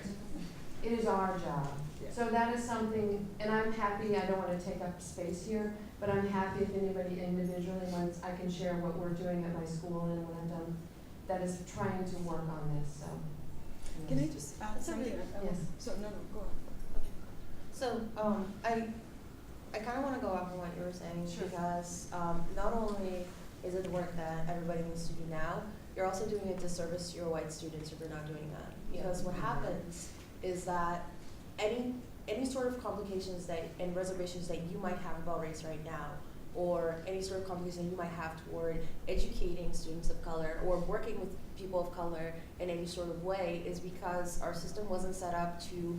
It is our job. So that is something, and I'm happy, I don't want to take up space here, but I'm happy if anybody individually wants, I can share what we're doing at my school and what I've done that is trying to work on this. So. Can I just add something? Yes. So no, go on. So I kind of want to go off on what you were saying, Sure. because not only is it the work that everybody needs to do now, you're also doing a disservice to your white students if you're not doing that. Because what happens is that any sort of complications and reservations that you might have about race right now, or any sort of complications you might have toward educating students of color or working with people of color in any sort of way, is because our system wasn't set up to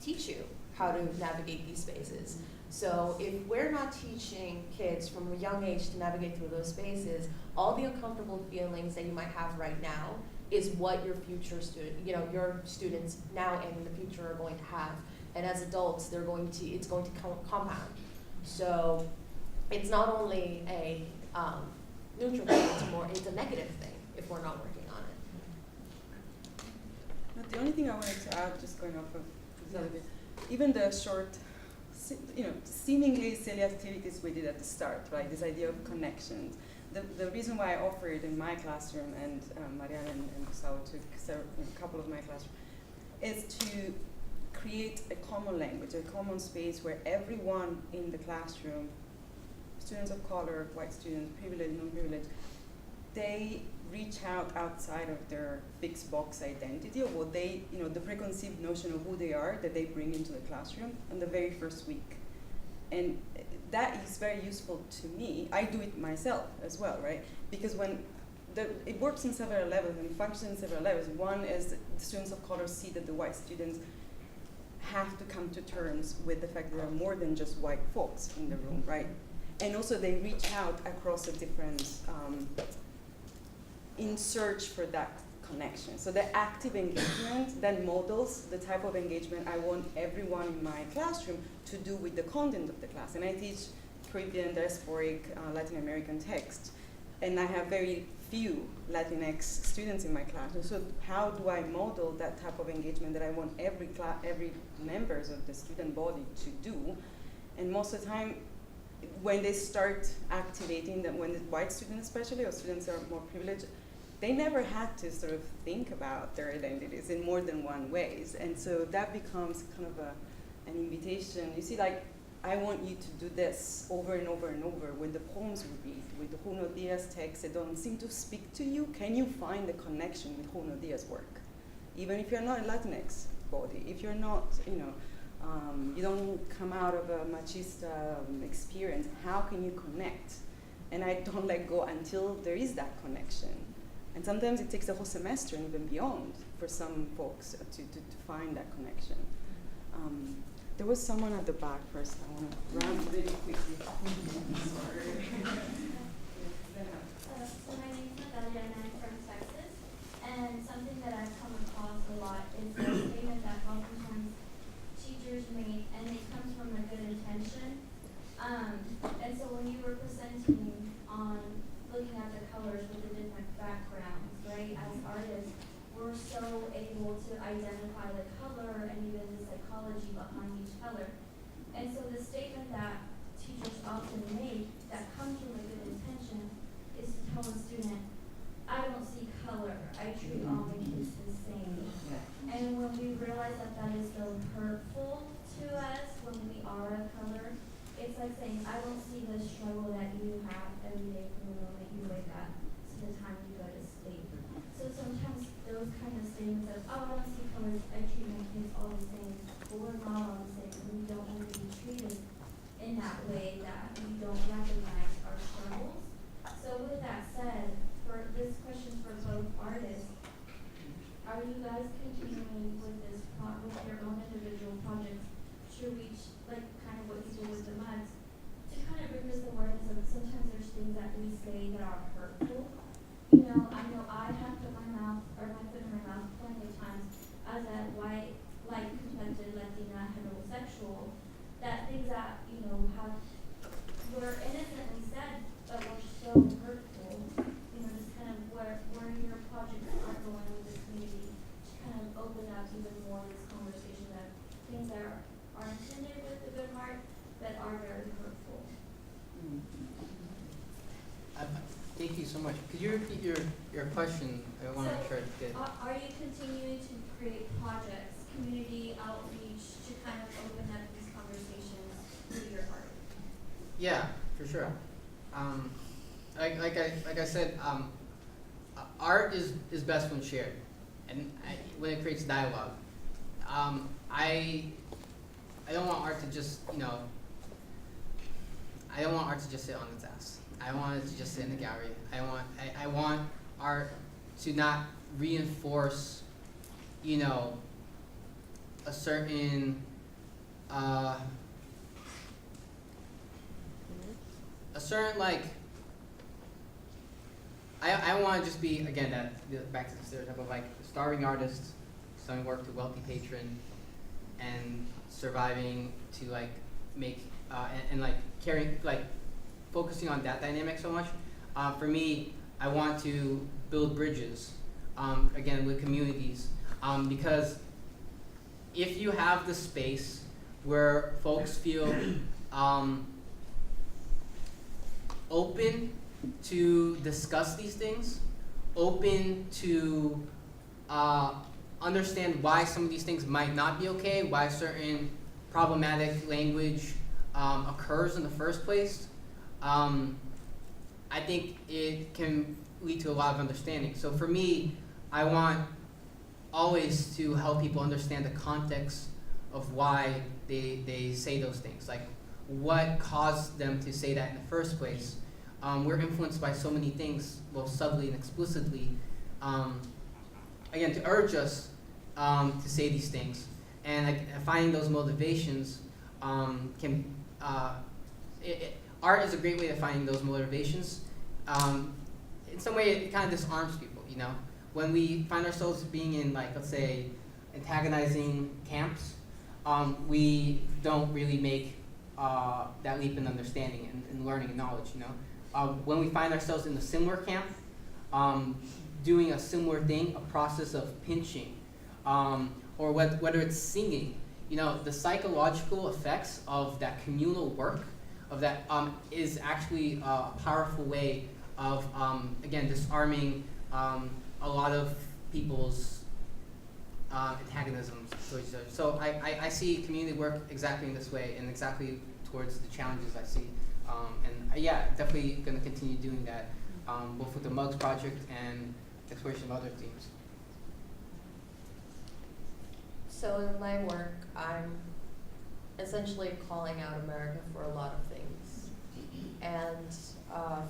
teach you how to navigate these spaces. So if we're not teaching kids from a young age to navigate through those spaces, all the uncomfortable feelings that you might have right now is what your future your students now and in the future are going to have. And as adults, it's going to compound. So it's not only a neutral thing, it's a negative thing if we're not working on it. But the only thing I wanted to add, just going off of the other bit, even the short, seemingly silly activities we did at the start, right? This idea of connections. The reason why I offered in my classroom, and Mariana and Gustavo took a couple of my classrooms, is to create a common language, a common space where everyone in the classroom, students of color, white students, privileged, non-privileged, they reach out outside of their fixed box identity, or what they, the preconceived notion of who they are that they bring into the classroom on the very first week. And that is very useful to me. I do it myself as well, right? Because it works in several levels and functions in several levels. One is that the students of color see that the white students have to come to terms with the fact that there are more than just white folks in the room, right? And also they reach out across a different, in search for that connection. So the active engagement then models the type of engagement I want everyone in my classroom to do with the content of the class. And I teach Caribbean, diasporic, Latin American text, and I have very few Latinx students in my class. So how do I model that type of engagement that I want every members of the student body to do? And most of the time, when they start activating them, when the white students especially, or students are more privileged, they never had to sort of think about their identities in more than one ways. And so that becomes kind of an invitation. You see, like, I want you to do this over and over and over. When the poems we read, with the Junot Díaz texts that don't seem to speak to you, can you find the connection with Junot Díaz work? Even if you're not a Latinx body, if you're not, you don't come out of a machista experience, how can you connect? And I don't let go until there is that connection. And sometimes it takes a whole semester and even beyond for some folks to find that connection. There was someone at the back first. I want to run really quickly. Sorry. So my name is Mariana, I'm from Texas, and something that I've come across a lot is the statement that oftentimes teachers make, and it comes from a good intention. And so when you were presenting on looking at the colors with the different backgrounds, right, as artists, we're so able to identify the color and even the psychology behind each color. And so the statement that teachers often make that comes from a good intention is to tell a student, I don't see color, I treat all my kids the same. And when we realize that that is so hurtful to us when we are a color, it's like saying, I don't see the struggle that you have every day from the moment you wake up to the time you go to sleep. So sometimes those kind of statements of, oh, I don't see colors, I treat my kids all the same, but we're not all the same, and we don't want to be treated in that way, that we don't recognize our struggles. So with that said, for this question for both artists, are you guys continuing with this with your own individual projects to reach, like kind of what you did with the muds, to kind of bring this awareness of sometimes there's things that we say that are hurtful. You know, I know I have put my foot in my mouth plenty of times as a white, light complected Latina heterosexual, that things that, were innocently said, but were so hurtful. Just kind of where your projects are going with the community to kind of open up even more this conversation of things that are intended with a good heart, but are very hurtful. Thank you so much. Could you repeat your question? I want to make sure I get it. Are you continuing to create projects, community outreach, to kind of open up these conversations through your art? Yeah, for sure. Like I said, art is best when shared, and when it creates dialogue. I don't want art to just I don't want art to just sit on its ass. I want it to just sit in the gallery. I want art to not reinforce, a certain like. I want to just be, again, back to the stereotype of like starving artist selling work to wealthy patron and surviving to like make and like caring, like focusing on that dynamic so much. For me, I want to build bridges, again, with communities, because if you have the space where folks feel open to discuss these things, open to understand why some of these things might not be okay, why certain problematic language occurs in the first place, I think it can lead to a lot of understanding. So for me, I want always to help people understand the context of why they say those things, like what caused them to say that in the first place. We're influenced by so many things, both subtly and explicitly, again, to urge us to say these things. And like, finding those motivations art is a great way of finding those motivations. In some way, it kind of disarms people, When we find ourselves being in, like, let's say, antagonizing camps, we don't really make that leap in understanding and learning and knowledge, When we find ourselves in a similar camp, doing a similar thing, a process of pinching, or whether it's singing, the psychological effects of that communal work, of that is actually a powerful way of, again, disarming a lot of people's antagonisms towards each other. So I see community work exactly in this way and exactly towards the challenges I see. Definitely going to continue doing that, both with the Mugs project and exploration of other themes. So in my work, I'm essentially calling out America for a lot of things. And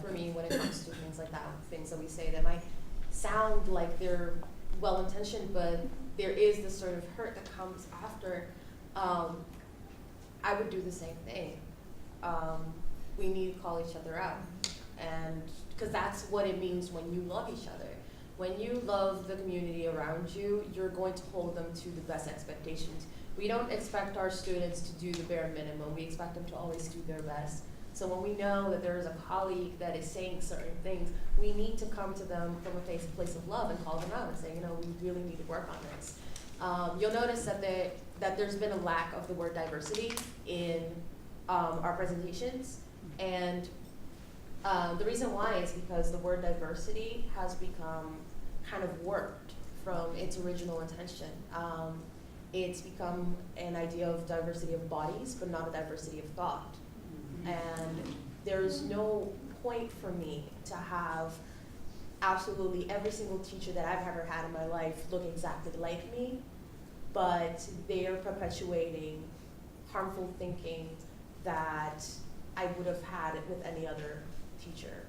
for me, when it comes to things like that, things that we say that might sound like they're well-intentioned, but there is this sort of hurt that comes after, I would do the same thing. We need to call each other out, and because that's what it means when you love each other. When you love the community around you, you're going to hold them to the best expectations. We don't expect our students to do the bare minimum. We expect them to always do their best. So when we know that there is a colleague that is saying certain things, we need to come to them from a place of love and call them out and say, we really need to work on this. You'll notice that there's been a lack of the word diversity in our presentations, and the reason why is because the word diversity has become kind of warped from its original intention. It's become an idea of diversity of bodies, but not a diversity of thought. And there's no point for me to have absolutely every single teacher that I've ever had in my life look exactly like me, but they're perpetuating harmful thinking that I would have had with any other teacher.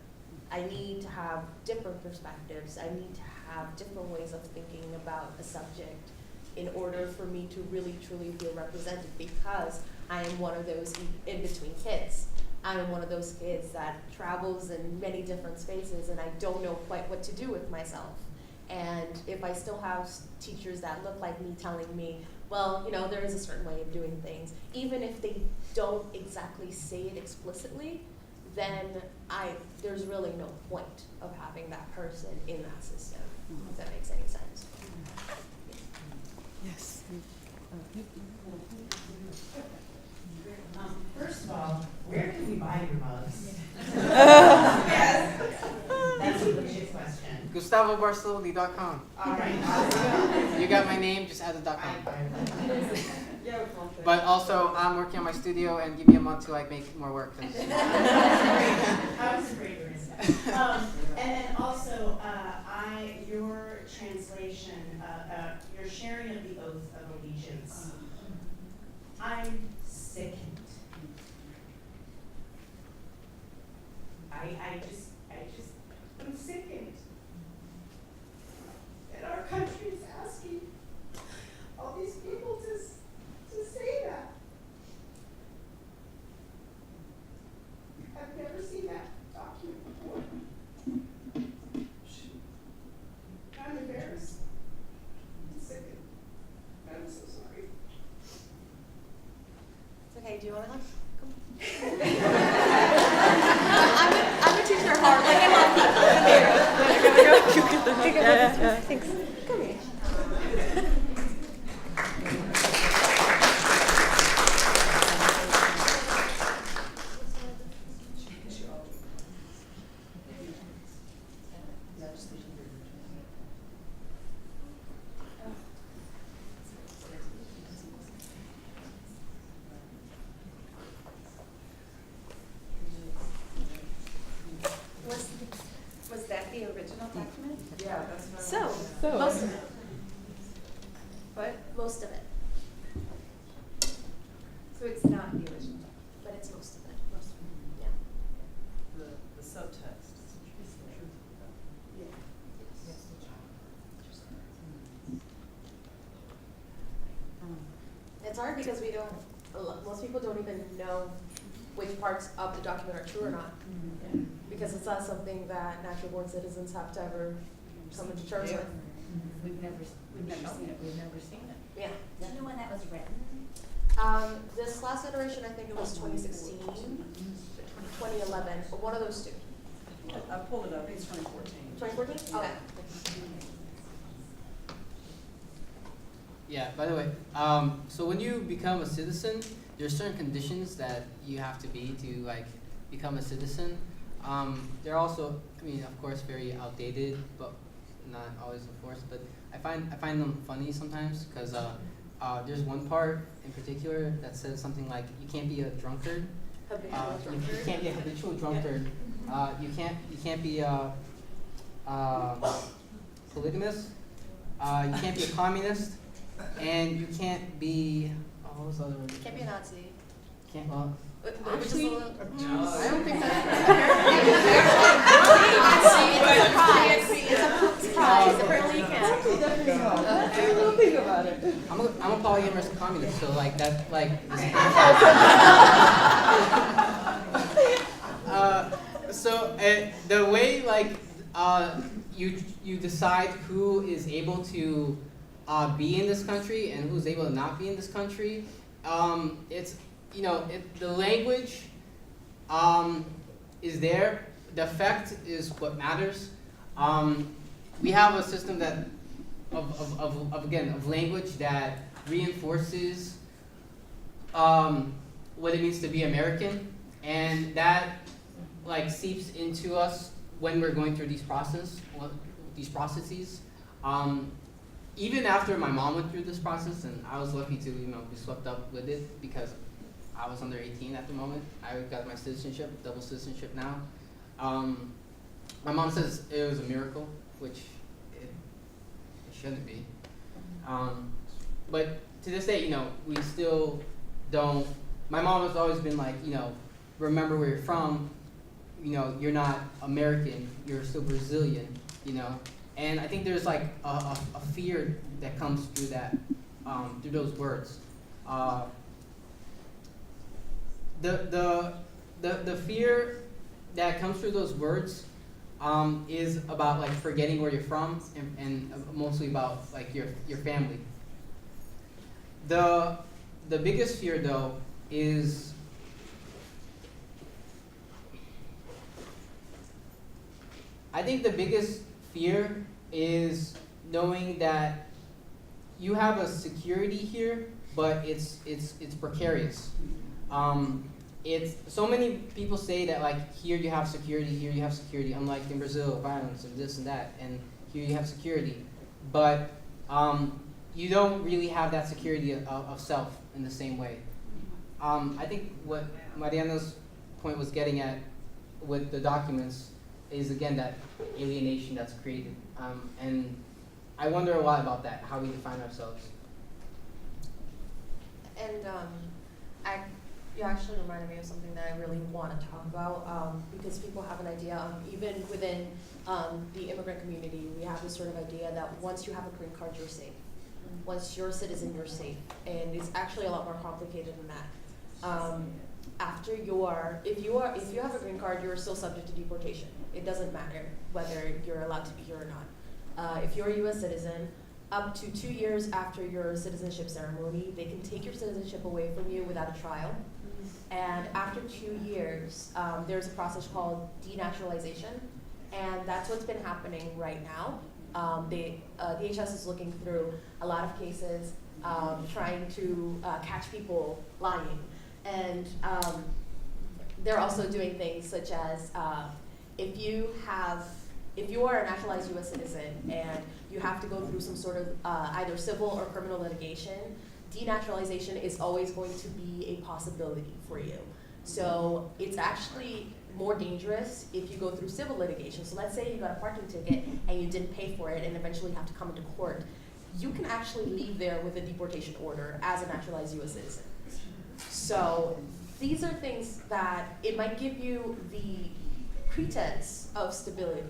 I need to have different perspectives. I need to have different ways of thinking about a subject in order for me to really truly feel represented, because I am one of those in-between kids. I am one of those kids that travels in many different spaces and I don't know quite what to do with myself. And if I still have teachers that look like me telling me, well, there is a certain way of doing things, even if they don't exactly say it explicitly, then there's really no point of having that person in that system, if that makes any sense. Yes. First of all, where can we buy your mugs? That's a legit question. GustavoBarceloni.com. All right. You got my name, just add the .com. But also, I'm working on my studio, and give me a month till I make more work. I was afraid you were going to say that. And then also, your translation, your sharing of the oath of allegiance, I'm sickened. I'm sickened. And our country is asking all these people to say that. I've never seen that document before. I'm embarrassed. I'm sickened. I'm so sorry. It's okay, do you want to come? I'm a teacher at heart, like I love people. Come here. Yeah. Thanks. Come here. Was that the original document? Yeah, that's what So, most of it. What? Most of it. So it's not the original. But it's most of it. Most of it. Yeah. the subtext. It's hard because most people don't even know which parts of the document are true or not. Because it's not something that natural born citizens have to ever come into terms with. We've never seen it. We've never seen it. Yeah. Do you know when that was written? This last iteration, I think it was 2016, 2011, or one of those two. I pulled it up, it's 2014. 2014? Okay. Yeah, by the way, so when you become a citizen, there are certain conditions that you have to be to like become a citizen. They're also, I mean, of course, very outdated, but not always enforced. But I find them funny sometimes because there's one part in particular that says something like you can't be a drunkard. You can't be a habitual drunkard. You can't be a polygamist. You can't be a communist, and you can't be. What was the other one? You can't be a Nazi. Can't. Well, Actually, I don't think that. It's a surprise. Apparently, you can't. I don't think about it. I'm a polyamorous communist, so like that like. So the way like you decide who is able to be in this country and who's able to not be in this country, it's the language is there. The effect is what matters. We have a system that of language that reinforces what it means to be American, and that like seeps into us when we're going through these processes. Even after my mom went through this process, and I was lucky to be swept up with it because I was under 18 at the moment. I got my citizenship, double citizenship now. My mom says it was a miracle, which it shouldn't be. But to this day, we still don't. My mom has always been like, remember where you're from. You're not American. You're still Brazilian. And I think there's like a fear that comes through that, through those words. The fear that comes through those words is about like forgetting where you're from and mostly about like your family. The biggest fear though is I think the biggest fear is knowing that you have a security here, but it's precarious. It's so many people say that like here you have security, unlike in Brazil, violence and this and that, and here you have security, but you don't really have that security of self in the same way. I think what Mariana's point was getting at with the documents is again that alienation that's created, and I wonder a lot about that, how we define ourselves. And you actually reminded me of something that I really want to talk about, because people have an idea, even within the immigrant community, we have this sort of idea that once you have a green card, you're safe. Once you're a citizen, you're safe. And it's actually a lot more complicated than that. If you have a green card, you're still subject to deportation. It doesn't matter whether you're allowed to be here or not. If you're a U.S. citizen, up to 2 years after your citizenship ceremony, they can take your citizenship away from you without a trial. And after 2 years, there's a process called denaturalization, and that's what's been happening right now. DHS is looking through a lot of cases, trying to catch people lying. And they're also doing things such as if you are a naturalized U.S. citizen and you have to go through some sort of either civil or criminal litigation, denaturalization is always going to be a possibility for you. So it's actually more dangerous if you go through civil litigation. So let's say you got a parking ticket and you didn't pay for it and eventually have to come into court. You can actually leave there with a deportation order as a naturalized U.S. citizen. So these are things that it might give you the pretense of stability.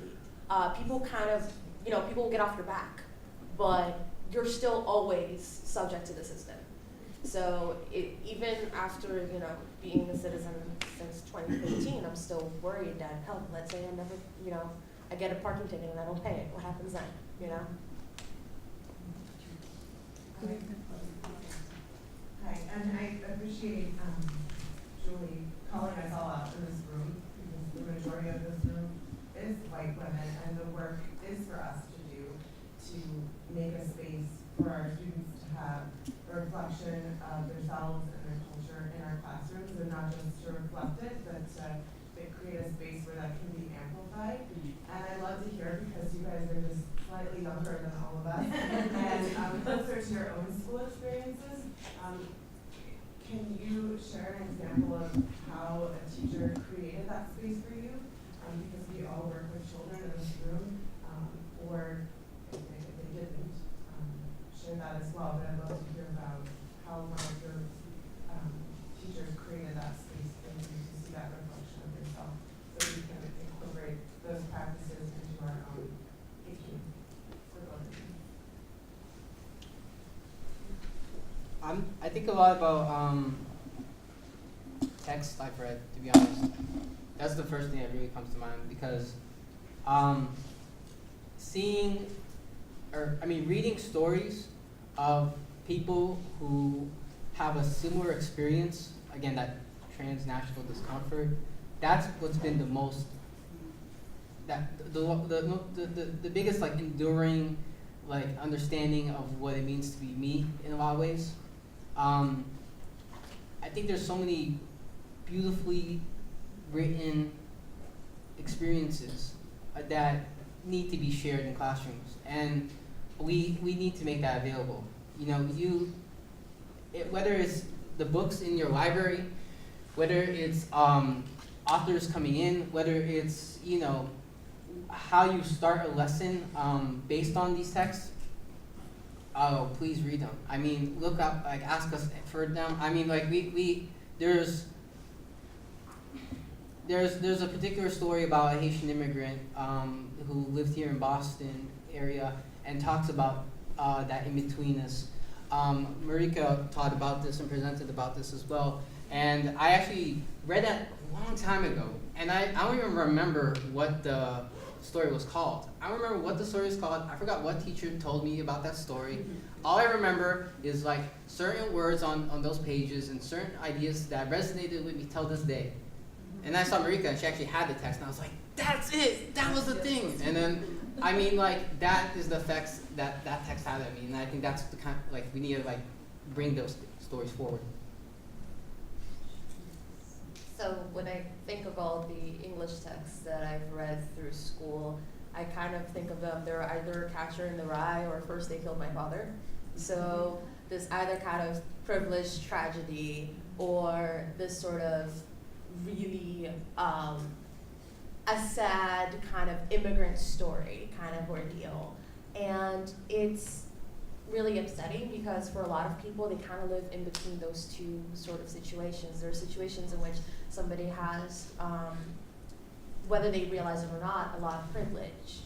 People kind of, people will get off your back, but you're still always subject to the system. So even after, being a citizen since 2015, I'm still worried that, let's say I never, I get a parking ticket and I don't pay it. What happens then, Hi, and I appreciate Julie calling us all out in this room, because the majority of this room is white women, and the work is for us to do to make a space for our students to have reflection of themselves and their culture in our classrooms, and not just to reflect it, but to create a space where that can be amplified. And I'd love to hear, because you guys are just slightly younger than all of us, and closer to your own school experiences, can you share an example of how a teacher created that space for you? Because we all work with children in this room, or if they didn't, share that as well. But I'd love to hear about how one of your teachers created that space for you to see that reflection of yourself, so we can incorporate those practices into our own teaching for both of you. I think a lot about text I've read, to be honest. That's the first thing that really comes to mind, because reading stories of people who have a similar experience, again, that transnational discomfort, that's what's been the most, the biggest like enduring like understanding of what it means to be me in a lot of ways. I think there's so many beautifully written experiences that need to be shared in classrooms, and we need to make that available. You know, whether it's the books in your library, whether it's authors coming in, whether it's, you know, how you start a lesson based on these texts. Oh, please read them. I mean, look up, like, ask us for them. I mean, like, there's a particular story about a Haitian immigrant who lived here in Boston area and talks about that in-betweenness. Marika taught about this and presented about this as well. And I actually read that a long time ago, and I don't even remember what the story was called. I don't remember what the story was called. I forgot what teacher told me about that story. All I remember is like certain words on those pages and certain ideas that resonated with me till this day. And I saw Marika, and she actually had the text, and I was like, that's it, that was the thing. And then, I mean, like, that is the effects that text had on me, and I think that's the kind, like, we need to, like, bring those stories forward. So when I think of all the English texts that I've read through school, I kind of think of them, they're either Catcher in the Rye or First They Killed My Father. So this either kind of privileged tragedy or this sort of really a sad kind of immigrant story kind of ordeal. And it's really upsetting because for a lot of people, they kind of live in between those two sort of situations. There are situations in which somebody has, whether they realize it or not, a lot of privilege.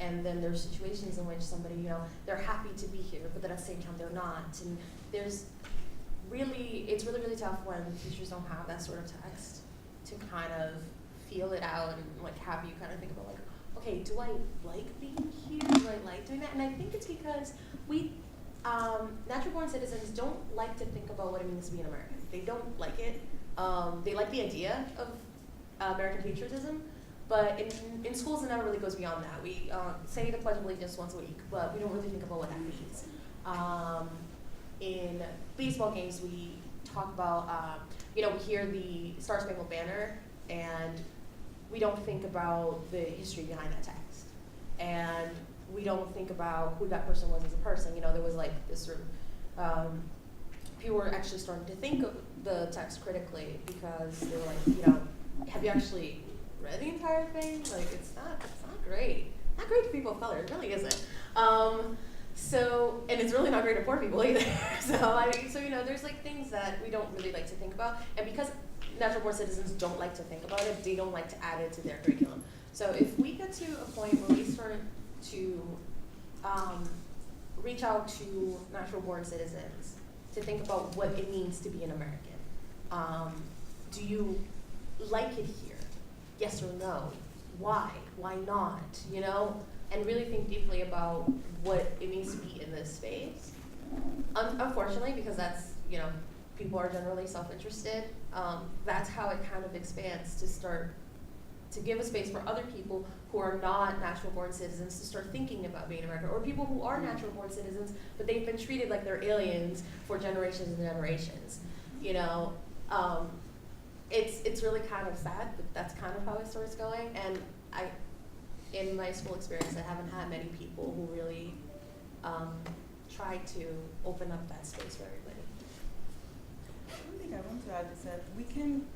And then there's situations in which somebody, you know, they're happy to be here, but then at the same time they're not. And it's really, really tough when teachers don't have that sort of text to kind of feel it out and like have you kind of think about like, okay, do I like being here? Do I like doing that? And I think it's because we, natural born citizens don't like to think about what it means to be an American. They don't like it. They like the idea of American patriotism, but in schools it never really goes beyond that. We say the Pledge of Allegiance once a week, but we don't really think about what that means. In baseball games, we talk about, we hear the Star Spangled Banner, and we don't think about the history behind that text. And we don't think about who that person was as a person. You know, there was like this sort of, people were actually starting to think of the text critically because they were like, have you actually read the entire thing? Like, it's not great. Not great for people of color, it really isn't. And it's really not great for poor people either. So there's like things that we don't really like to think about. And because natural born citizens don't like to think about it, they don't like to add it to their curriculum. So if we get to a point where we start to reach out to natural born citizens to think about what it means to be an American. Do you like it here? Yes or no? Why? Why not? And really think deeply about what it means to be in this space. Unfortunately, because that's, people are generally self-interested, that's how it kind of expands to start to give a space for other people who are not natural born citizens to start thinking about being American, or people who are natural born citizens, but they've been treated like they're aliens for generations and generations. You know, it's really kind of sad, but that's kind of how it starts going. And in my school experience, I haven't had many people who really try to open up that space for everybody. One thing I want to add is that we can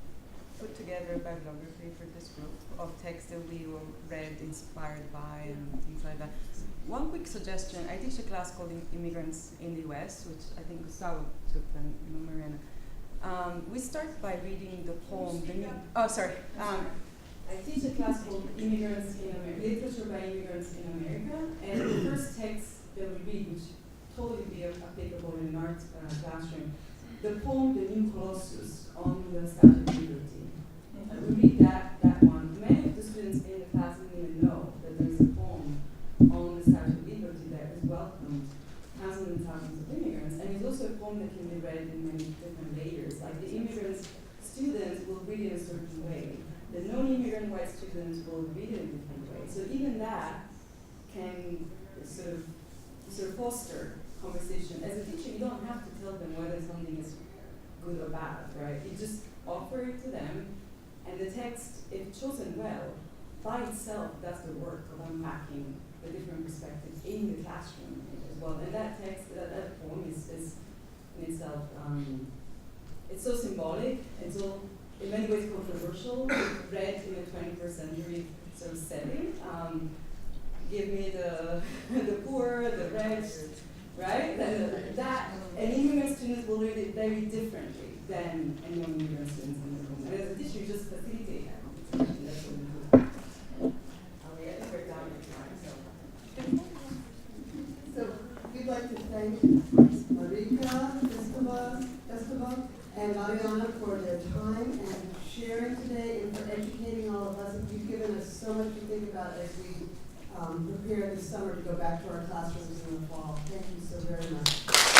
put together a bibliography for this group of texts that we were read, inspired by, and things like that. One quick suggestion: I teach a class called Immigrants in the U.S., which I think Gustavo took, and Mariana. We start by reading the poem. I teach a class called Immigrants in America, Literature by Immigrants in America, and the first text that we read, which totally be applicable in an art classroom, the poem "The New Colossus" on the Statue of Liberty. We read that one. Many of the students in the class didn't even know that there's a poem on the Statue of Liberty that has welcomed thousands and thousands of immigrants, and it's also a poem that can be read in many different layers. Like the immigrants, students will read it in a certain way. The non-immigrant white students will read it in a different way. So even that can sort of foster conversation. As a teacher, you don't have to tell them whether something is good or bad, right? You just offer it to them, and the text, if chosen well, by itself does the work of unpacking the different perspectives in the classroom as well. And that text, that poem is in itself, it's so symbolic, it's all in many ways controversial, read in a 21st century sort of setting. Give me the poor, the rich, right? And immigrant students will read it very differently than non-immigrant students in the room. And as a teacher, you just facilitate that conversation. That's what we do. I think we're down in time. So we'd like to thank Marika, Gustavo, and Mariana for their time and sharing today and for educating all of us. You've given us so much to think about as we prepare this summer to go back to our classrooms in the fall. Thank you so very much.